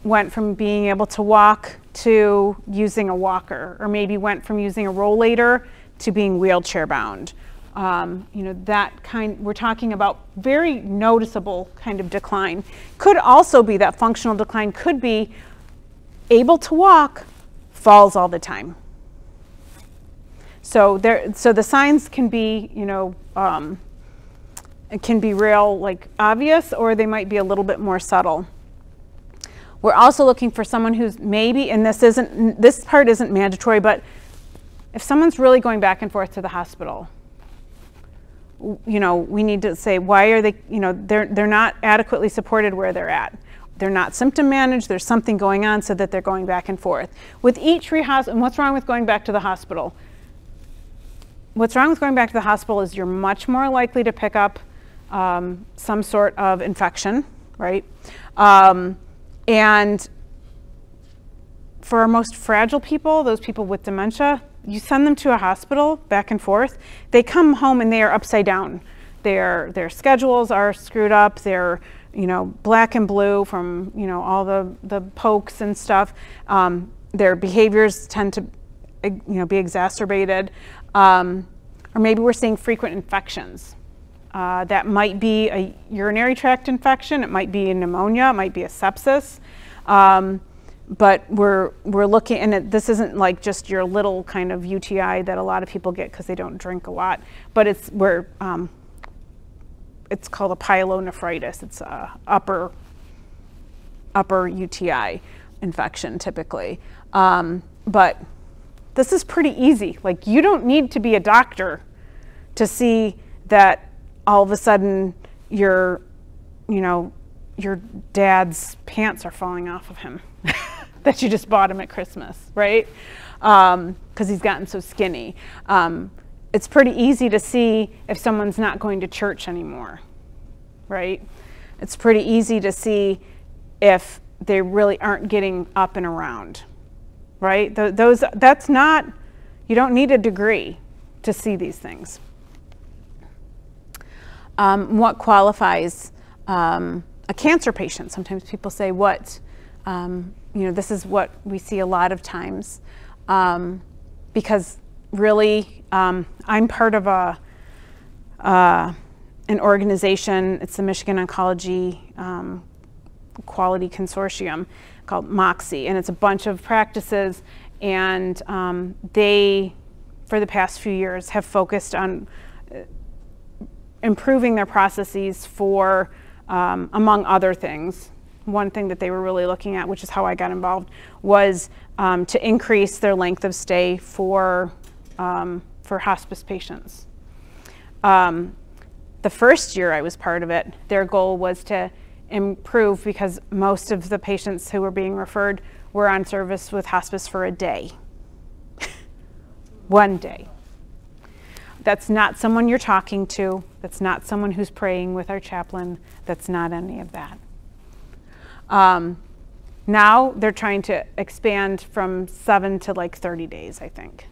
went from being able to walk to using a walker, or maybe went from using a rollator to being wheelchair bound. You know, that kind, we're talking about very noticeable kind of decline. Could also be that functional decline could be able to walk, falls all the time. So the signs can be, you know, it can be real, like obvious, or they might be a little bit more subtle. We're also looking for someone who's maybe, and this part isn't mandatory, but if someone's really going back and forth to the hospital, you know, we need to say, why are they, you know, they're not adequately supported where they're at. They're not symptom managed, there's something going on so that they're going back and forth. With each and what's wrong with going back to the hospital? What's wrong with going back to the hospital is you're much more likely to pick up some sort of infection, right? And for our most fragile people, those people with dementia, you send them to a hospital back and forth, they come home and they are upside down. Their schedules are screwed up, they're, you know, black and blue from, you know, all the pokes and stuff. Their behaviors tend to, you know, be exacerbated. Or maybe we're seeing frequent infections. That might be a urinary tract infection, it might be a pneumonia, it might be a sepsis. But we're looking, and this isn't like just your little kind of UTI that a lot of people get because they don't drink a lot, but it's called a pyelonephritis. It's a upper UTI infection typically. But this is pretty easy. Like, you don't need to be a doctor to see that all of a sudden your dad's pants are falling off of him that you just bought him at Christmas, right? Because he's gotten so skinny. It's pretty easy to see if someone's not going to church anymore, right? It's pretty easy to see if they really aren't getting up and around, right? That's not, you don't need a degree to see these things. What qualifies a cancer patient? Sometimes people say, what? This is what we see a lot of times. Because really, I'm part of an organization, it's the Michigan Oncology Quality Consortium called MOXIE, and it's a bunch of practices, and they, for the past few years, have focused on improving their processes for, among other things. One thing that they were really looking at, which is how I got involved, was to increase their length of stay for hospice patients. The first year I was part of it, their goal was to improve, because most of the patients who were being referred were on service with hospice for a day. One day. That's not someone you're talking to. That's not someone who's praying with our chaplain. That's not any of that. Now they're trying to expand from 7 to like 30 days, I think.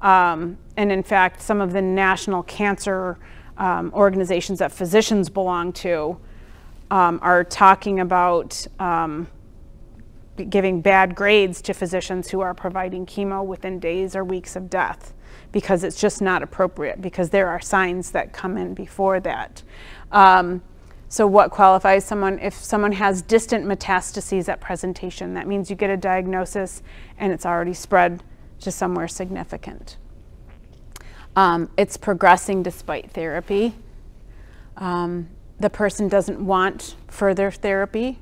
And in fact, some of the national cancer organizations that physicians belong to are talking about giving bad grades to physicians who are providing chemo within days or weeks of death, because it's just not appropriate, because there are signs that come in before that. So what qualifies someone? If someone has distant metastases at presentation, that means you get a diagnosis and it's already spread to somewhere significant. It's progressing despite therapy. The person doesn't want further therapy.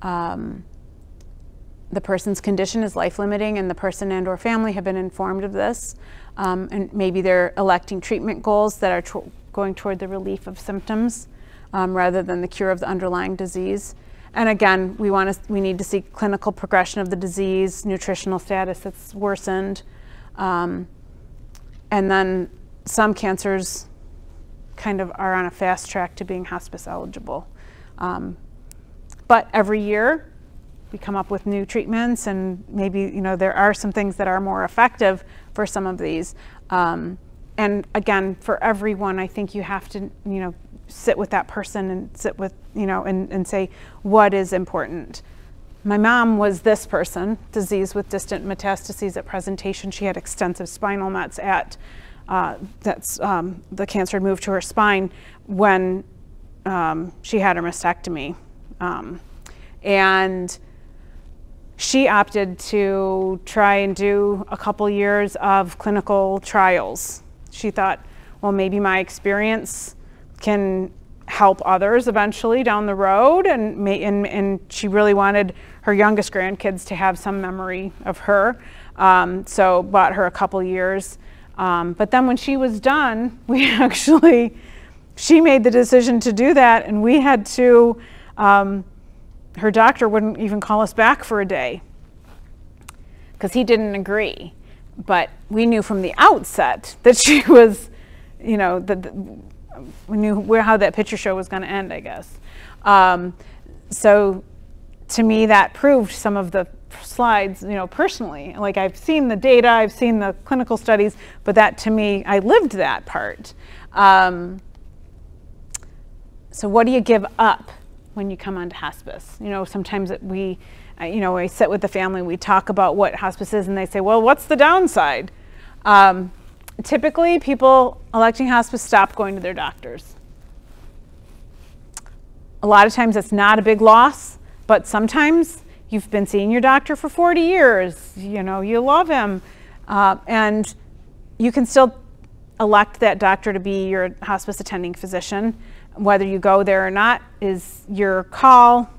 The person's condition is life-limiting, and the person and or family have been informed of this, and maybe they're electing treatment goals that are going toward the relief of symptoms rather than the cure of the underlying disease. And again, we need to see clinical progression of the disease, nutritional status that's worsened, and then some cancers kind of are on a fast track to being hospice eligible. But every year we come up with new treatments, and maybe there are some things that are more effective for some of these. And again, for everyone, I think you have to sit with that person and sit with and say what is important. My mom was this person, disease with distant metastases at presentation. She had extensive spinal mets at the cancer had moved to her spine when she had her mastectomy. And she opted to try and do a couple years of clinical trials. She thought, well, maybe my experience can help others eventually down the road, and she really wanted her youngest grandkids to have some memory of her, so bought her a couple years. But then when she was done, she made the decision to do that, and we had to, her doctor wouldn't even call us back for a day because he didn't agree. But we knew from the outset that she was, we knew how that picture show was going to end, I guess. So to me, that proved some of the slides, personally. Like, I've seen the data, I've seen the clinical studies, but that to me, I lived that part. So what do you give up when you come onto hospice? Sometimes I sit with the family, we talk about what hospice is, and they say, well, what's the downside? typically people electing hospice stop going to their doctors. A lot of times that's not a big loss, but sometimes you've been seeing your doctor for 40 years, you know, you love him, and you can still elect that doctor to be your hospice attending physician. Whether you go there or not is your call.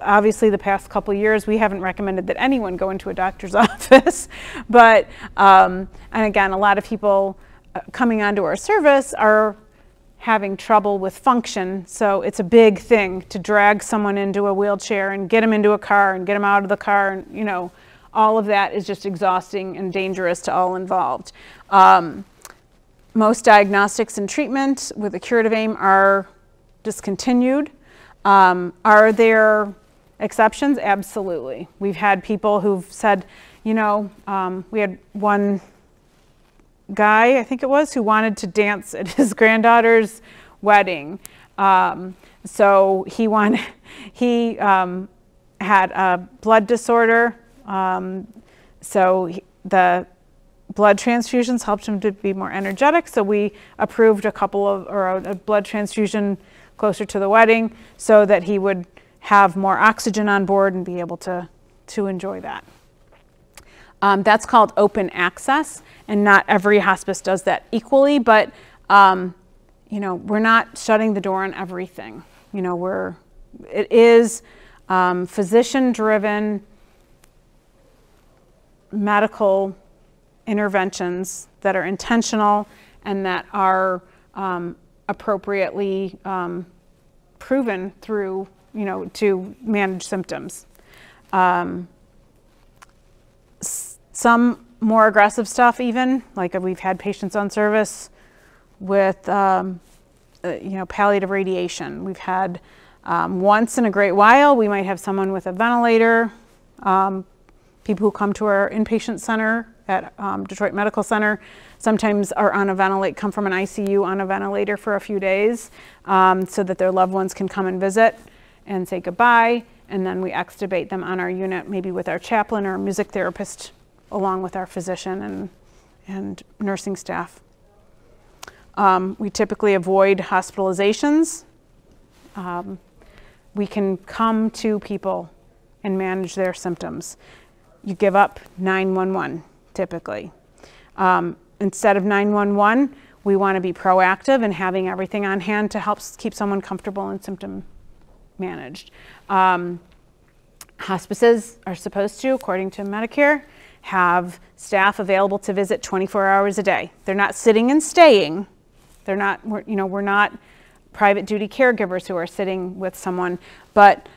Obviously, the past couple of years, we haven't recommended that anyone go into a doctor's office, but, and again, a lot of people coming onto our service are having trouble with function, so it's a big thing to drag someone into a wheelchair and get them into a car and get them out of the car, and you know, all of that is just exhausting and dangerous to all involved. Most diagnostics and treatment with a curative aim are discontinued. Are there exceptions? Absolutely. We've had people who've said, you know, we had one guy, I think it was, who wanted to dance at his granddaughter's wedding. So he had a blood disorder. The blood transfusions helped him to be more energetic. So we approved a blood transfusion closer to the wedding so that he would have more oxygen on board and be able to enjoy that. That's called open access, and not every hospice does that equally, but you know, we're not shutting the door on everything. You know, it is physician-driven medical interventions that are intentional and that are appropriately proven through, you know, to manage symptoms. Some more aggressive stuff even, like we've had patients on service with, you know, palliative radiation. We've had once in a great while, we might have someone with a ventilator. People who come to our inpatient center at Detroit Medical Center sometimes are on a ventilator, come from an ICU on a ventilator for a few days so that their loved ones can come and visit and say goodbye, and then we extubate them on our unit, maybe with our chaplain or music therapist, along with our physician and nursing staff. We typically avoid hospitalizations. We can come to people and manage their symptoms. You give up 911 typically. Instead of 911, we want to be proactive and having everything on hand to help keep someone comfortable and symptom managed. Hospices are supposed to, according to Medicare, have staff available to visit 24 hours a day. They're not sitting and staying. They're not, we're not private duty caregivers who are sitting with someone, but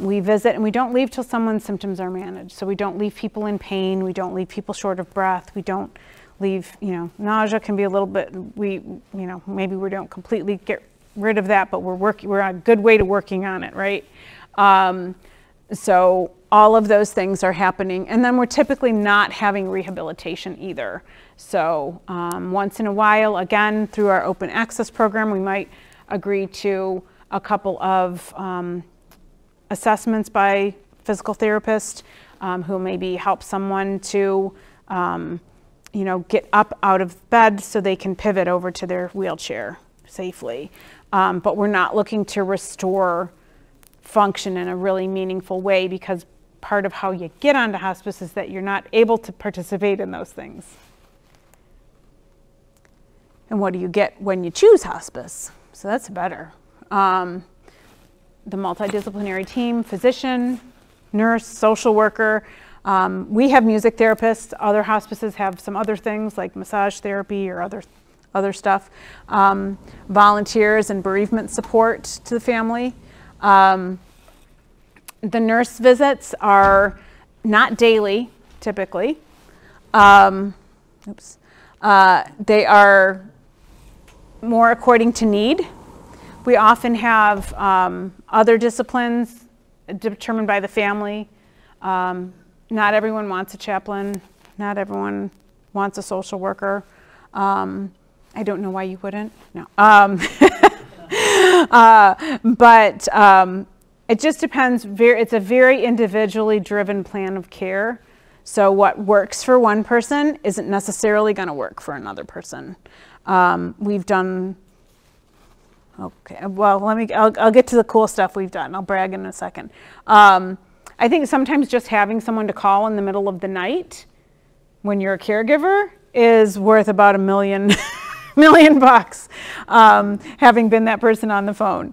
we visit and we don't leave till someone's symptoms are managed. So we don't leave people in pain. We don't leave people short of breath. We don't leave, nausea can be a little bit, maybe we don't completely get rid of that, but we're on a good way to working on it, right? So all of those things are happening. And then we're typically not having rehabilitation either. So once in a while, again, through our open access program, we might agree to a couple of assessments by physical therapists who maybe help someone to get up out of bed so they can pivot over to their wheelchair safely. But we're not looking to restore function in a really meaningful way, because part of how you get onto hospice is that you're not able to participate in those things. And what do you get when you choose hospice? So that's better. The multidisciplinary team, physician, nurse, social worker. We have music therapists. Other hospices have some other things like massage therapy or other stuff. Volunteers and bereavement support to the family. The nurse visits are not daily, typically. They are more according to need. We often have other disciplines determined by the family. Not everyone wants a chaplain. Not everyone wants a social worker. I don't know why you wouldn't. No. But it just depends. It's a very individually driven plan of care. So what works for one person isn't necessarily going to work for another person. We've done, okay, well, I'll get to the cool stuff we've done. I'll brag in a second. I think sometimes just having someone to call in the middle of the night when you're a caregiver is worth about $1 million, $1 million, having been that person on the phone.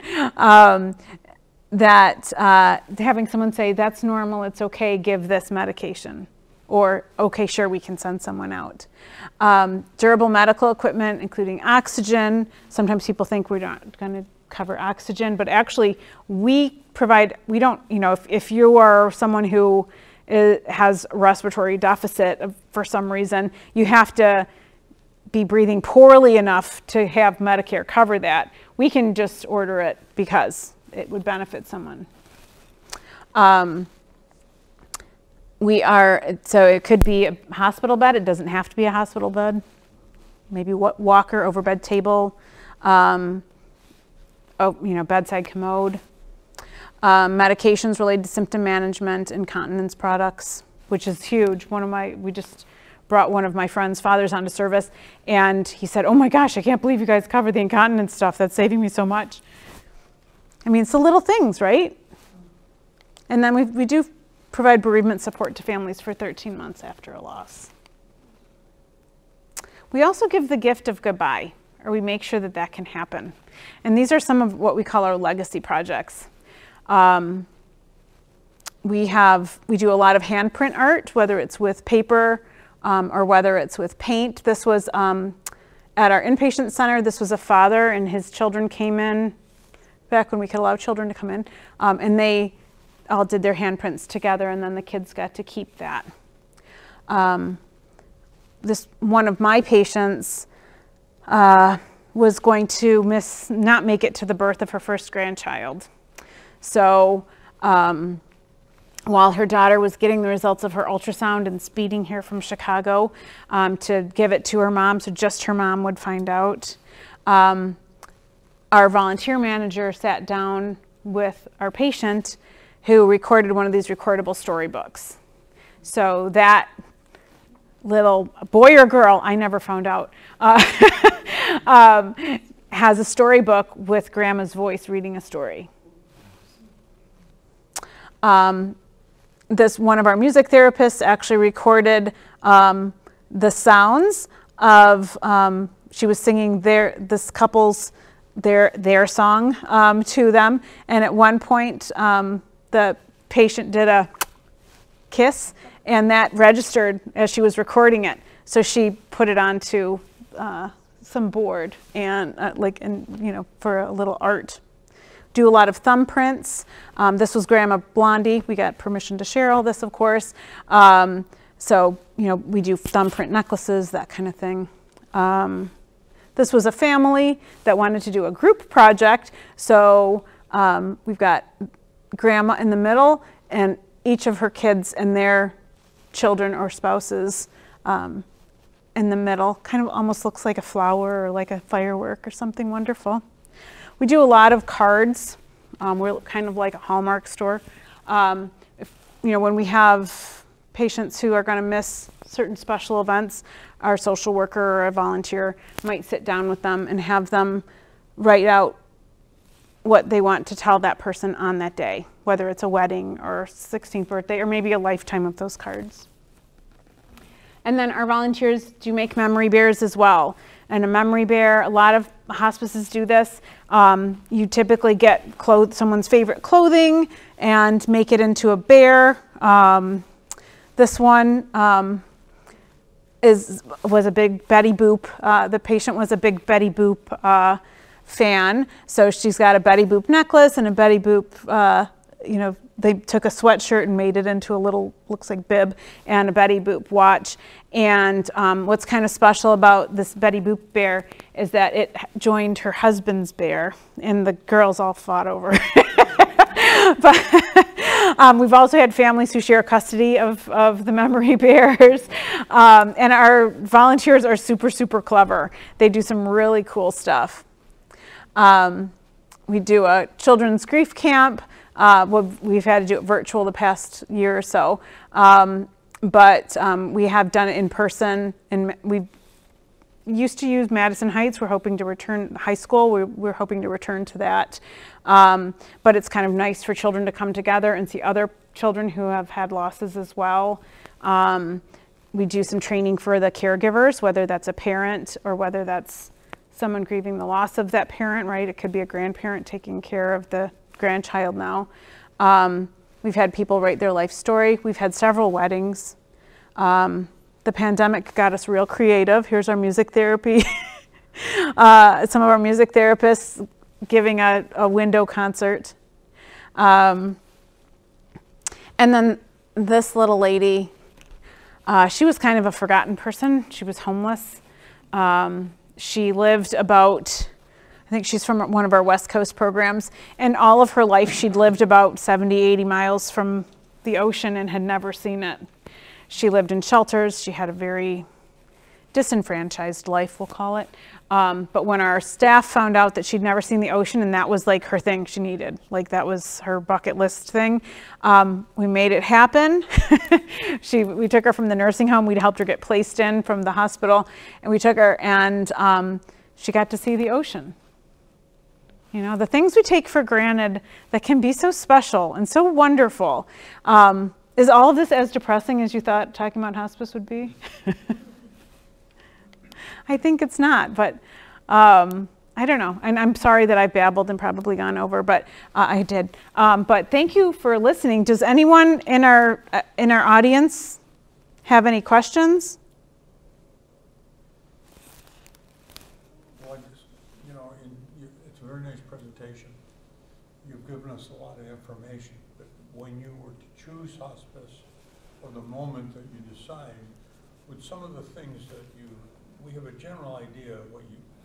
Having someone say, that's normal, it's okay, give this medication. Or, okay, sure, we can send someone out. Durable medical equipment, including oxygen. Sometimes people think we're not going to cover oxygen, but actually we provide, we don't, you know, if you are someone who has respiratory deficit for some reason, you have to be breathing poorly enough to have Medicare cover that. We can just order it because it would benefit someone. So it could be a hospital bed. It doesn't have to be a hospital bed. Maybe walker, over bed table, bedside commode. Medications related to symptom management, incontinence products, which is huge. We just brought one of my friend's fathers onto service, and he said, oh my gosh, I can't believe you guys cover the incontinence stuff. That's saving me so much. I mean, it's the little things, right? And then we do provide bereavement support to families for 13 months after a loss. We also give the gift of goodbye, or we make sure that that can happen. And these are some of what we call our legacy projects. We do a lot of handprint art, whether it's with paper or whether it's with paint. This was at our inpatient center. This was a father and his children came in back when we could allow children to come in, and they all did their handprints together, and then the kids got to keep that. One of my patients was going to not make it to the birth of her first grandchild. So while her daughter was getting the results of her ultrasound and speeding here from Chicago to give it to her mom, so just her mom would find out, our volunteer manager sat down with our patient who recorded one of these recordable storybooks. So that little boy or girl, I never found out, has a storybook with grandma's voice reading a story. One of our music therapists actually recorded the sounds of, she was singing this couple's their song to them, and at one point the patient did a kiss, and that registered as she was recording it. So she put it onto some board and for a little art. Do a lot of thumbprints. This was Grandma Blondie. We got permission to share all this, of course. So we do thumbprint necklaces, that kind of thing. This was a family that wanted to do a group project. So we've got Grandma in the middle, and each of her kids and their children or spouses in the middle. Kind of almost looks like a flower or like a firework or something wonderful. We do a lot of cards. We're kind of like a Hallmark store. When we have patients who are going to miss certain special events, our social worker or a volunteer might sit down with them and have them write out what they want to tell that person on that day, whether it's a wedding or 16th birthday or maybe a lifetime of those cards. And then our volunteers do make memory bears as well. And a memory bear, a lot of hospices do this. You typically get someone's favorite clothing and make it into a bear. This one was a big Betty Boop. The patient was a big Betty Boop fan. So she's got a Betty Boop necklace and a Betty Boop, they took a sweatshirt and made it into a little, looks like bib, and a Betty Boop watch. And what's kind of special about this Betty Boop bear is that it joined her husband's bear, and the girls all fought over it. But we've also had families who share custody of the memory bears. And our volunteers are super, super clever. They do some really cool stuff. We do a children's grief camp. We've had to do it virtual the past year or so. but we have done it in person, and we used to use Madison Heights. We're hoping to return high school. We're hoping to return to that. But it's kind of nice for children to come together and see other children who have had losses as well. We do some training for the caregivers, whether that's a parent or whether that's someone grieving the loss of that parent, right? It could be a grandparent taking care of the grandchild now. We've had people write their life story. We've had several weddings. The pandemic got us real creative. Here's our music therapy. Some of our music therapists giving a window concert. And then this little lady, she was kind of a forgotten person. She was homeless. She lived about, I think she's from one of our West Coast programs, and all of her life she'd lived about 70, 80 miles from the ocean and had never seen it. She lived in shelters. She had a very disenfranchised life, we'll call it. But when our staff found out that she'd never seen the ocean and that was like her thing she needed, like that was her bucket list thing, we made it happen. We took her from the nursing home. We'd helped her get placed in from the hospital, and we took her, and she got to see the ocean. You know, the things we take for granted that can be so special and so wonderful. Is all of this as depressing as you thought talking about hospice would be? I think it's not, but I don't know. And I'm sorry that I babbled and probably gone over, but I did. But thank you for listening. Does anyone in our audience have any questions? Well, it's a very nice presentation. You've given us a lot of information, but when you were to choose hospice, or the moment that you decide, with some of the things that we have a general idea of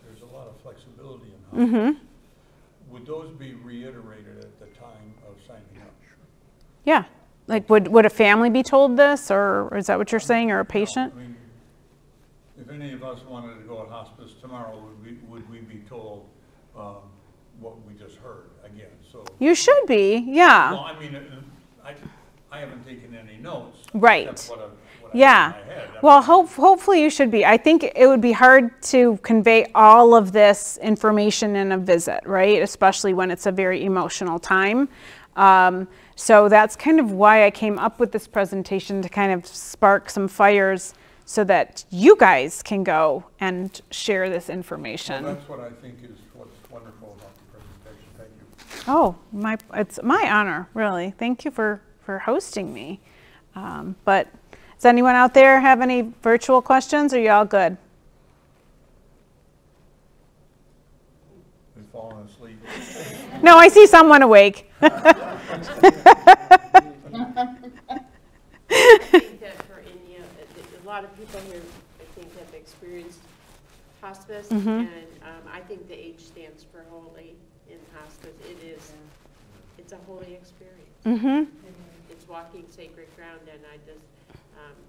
there's a lot of flexibility in hospice. Mm-hmm. Would those be reiterated at the time of signing up? Yeah. Like, would a family be told this, or is that what you're saying, or a patient? No, I mean, if any of us wanted to go on hospice tomorrow, would we be told what we just heard again? So you should be, yeah. Well, I mean, I haven't taken any notes. Right. What yeah. I had. Well, hopefully you should be. I think it would be hard to convey all of this information in a visit, right? Especially when it's a very emotional time. So that's kind of why I came up with this presentation, to kind of spark some fires so that you guys can go and share this information. Well, that's what I think is what's wonderful about the presentation. Thank you. Oh, it's my honor, really. Thank you for hosting me. But does anyone out there have any virtual questions, or are you all good? We've fallen asleep. No, I see someone awake. I think that for India, a lot of people here, I think, have experienced hospice, Mm-hmm. and I think the H stands for holy in hospice. It's a holy experience. Mm-hmm. It's walking sacred ground, and I just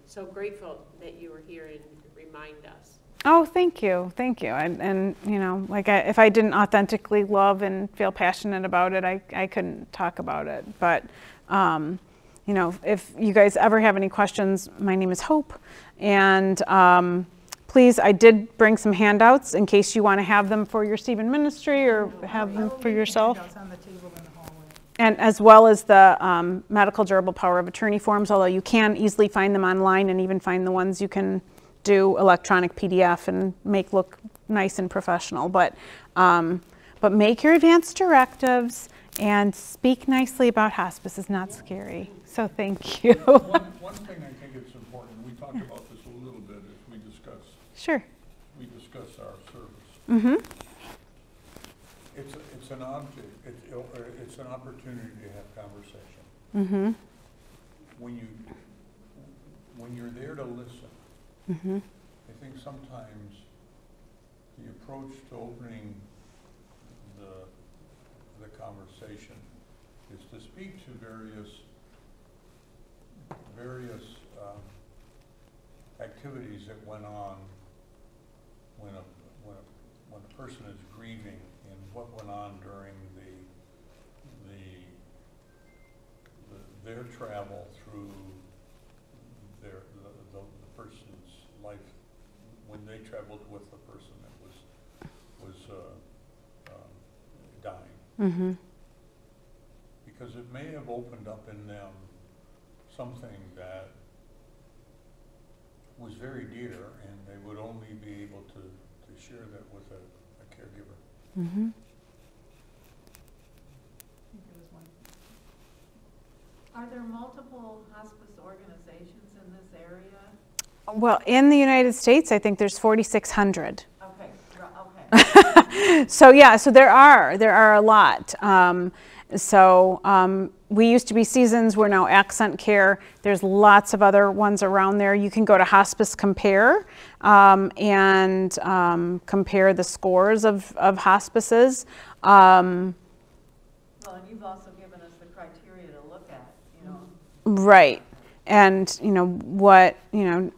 so grateful that you were here and remind us. Oh, thank you. And you know, like if I didn't authentically love and feel passionate about it, I couldn't talk about it. But you know, if you guys ever have any questions, my name is Hope, and please, I did bring some handouts in case you want to have them for your Stephen ministry or have them for yourself. On the table in the hallway. And as well as the medical durable power of attorney forms, although you can easily find them online and even find the ones you can do electronic PDF and make look nice and professional. But make your advance directives and speak nicely about hospice. Is not scary. So thank you. One thing I think it's important, we talked about this a little bit as we discuss. Sure. We discuss our service. Mm-hmm. It's an object. It's an opportunity to have conversation. Mm-hmm. When you're there to listen, Mm-hmm. I think sometimes the approach to opening the conversation is to speak to various activities that went on when a person is grieving, and what went on during their travel through the person's life when they traveled with the person that was dying. Mm-hmm. Because it may have opened up in them something that was very dear, and they would only be able to share that with a caregiver. Mm-hmm. Are there multiple hospice organizations in this area? Well, in the United States, I think there's 4,600. Okay, okay. So yeah, so there are a lot. We used to be Seasons, we're now Accent Care. There's lots of other ones around there. You can go to Hospice Compare and compare the scores of hospices. Well, and you've also given us the criteria to look at, you know. Right. And, you know, what, you know,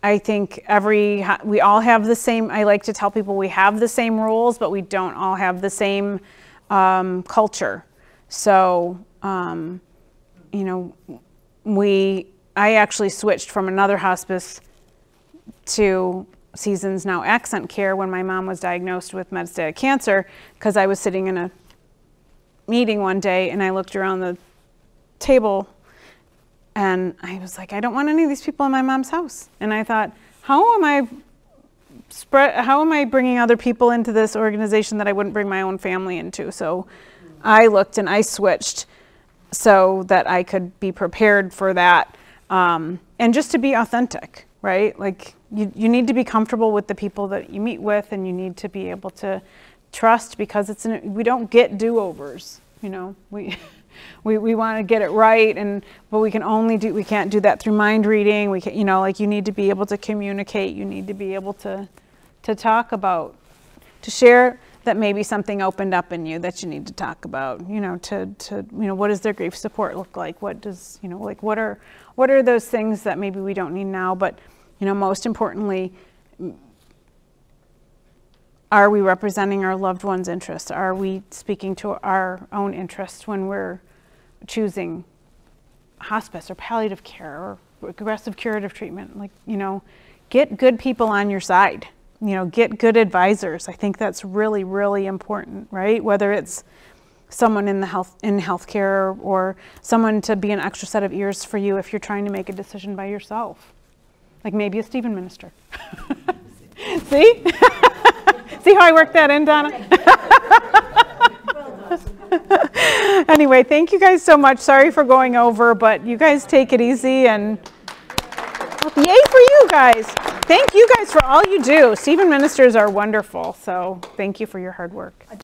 I think we all have the same, I like to tell people we have the same rules, but we don't all have the same culture. So, you know, I actually switched from another hospice to Seasons, now Accent Care, when my mom was diagnosed with metastatic cancer, because I was sitting in a meeting one day and I looked around the table and I was like, I don't want any of these people in my mom's house. And I thought, how am I bringing other people into this organization that I wouldn't bring my own family into? So I looked and I switched so that I could be prepared for that, and just to be authentic, right? Like you need to be comfortable with the people that you meet with, and you need to be able to trust, because we don't get do-overs, you know. We want to get it right, but we can't do that through mind reading. We can, you know, like you need to be able to communicate. You need to be able to talk about, to share that maybe something opened up in you that you need to talk about, you know, you know, what does their grief support look like? What does, you know, like what are those things that maybe we don't need now, but, you know, most importantly, are we representing our loved ones' interests? Are we speaking to our own interests when we're choosing hospice or palliative care or aggressive curative treatment? Like, you know, get good people on your side. You know, get good advisors. I think that's really, really important, right? Whether it's someone in healthcare or someone to be an extra set of ears for you if you're trying to make a decision by yourself. Like maybe a Stephen minister. See? See how I worked that in, Donna? Anyway, thank you guys so much. Sorry for going over, but you guys take it easy, and yay for you guys. Thank you guys for all you do. Stephen ministers are wonderful, so thank you for your hard work.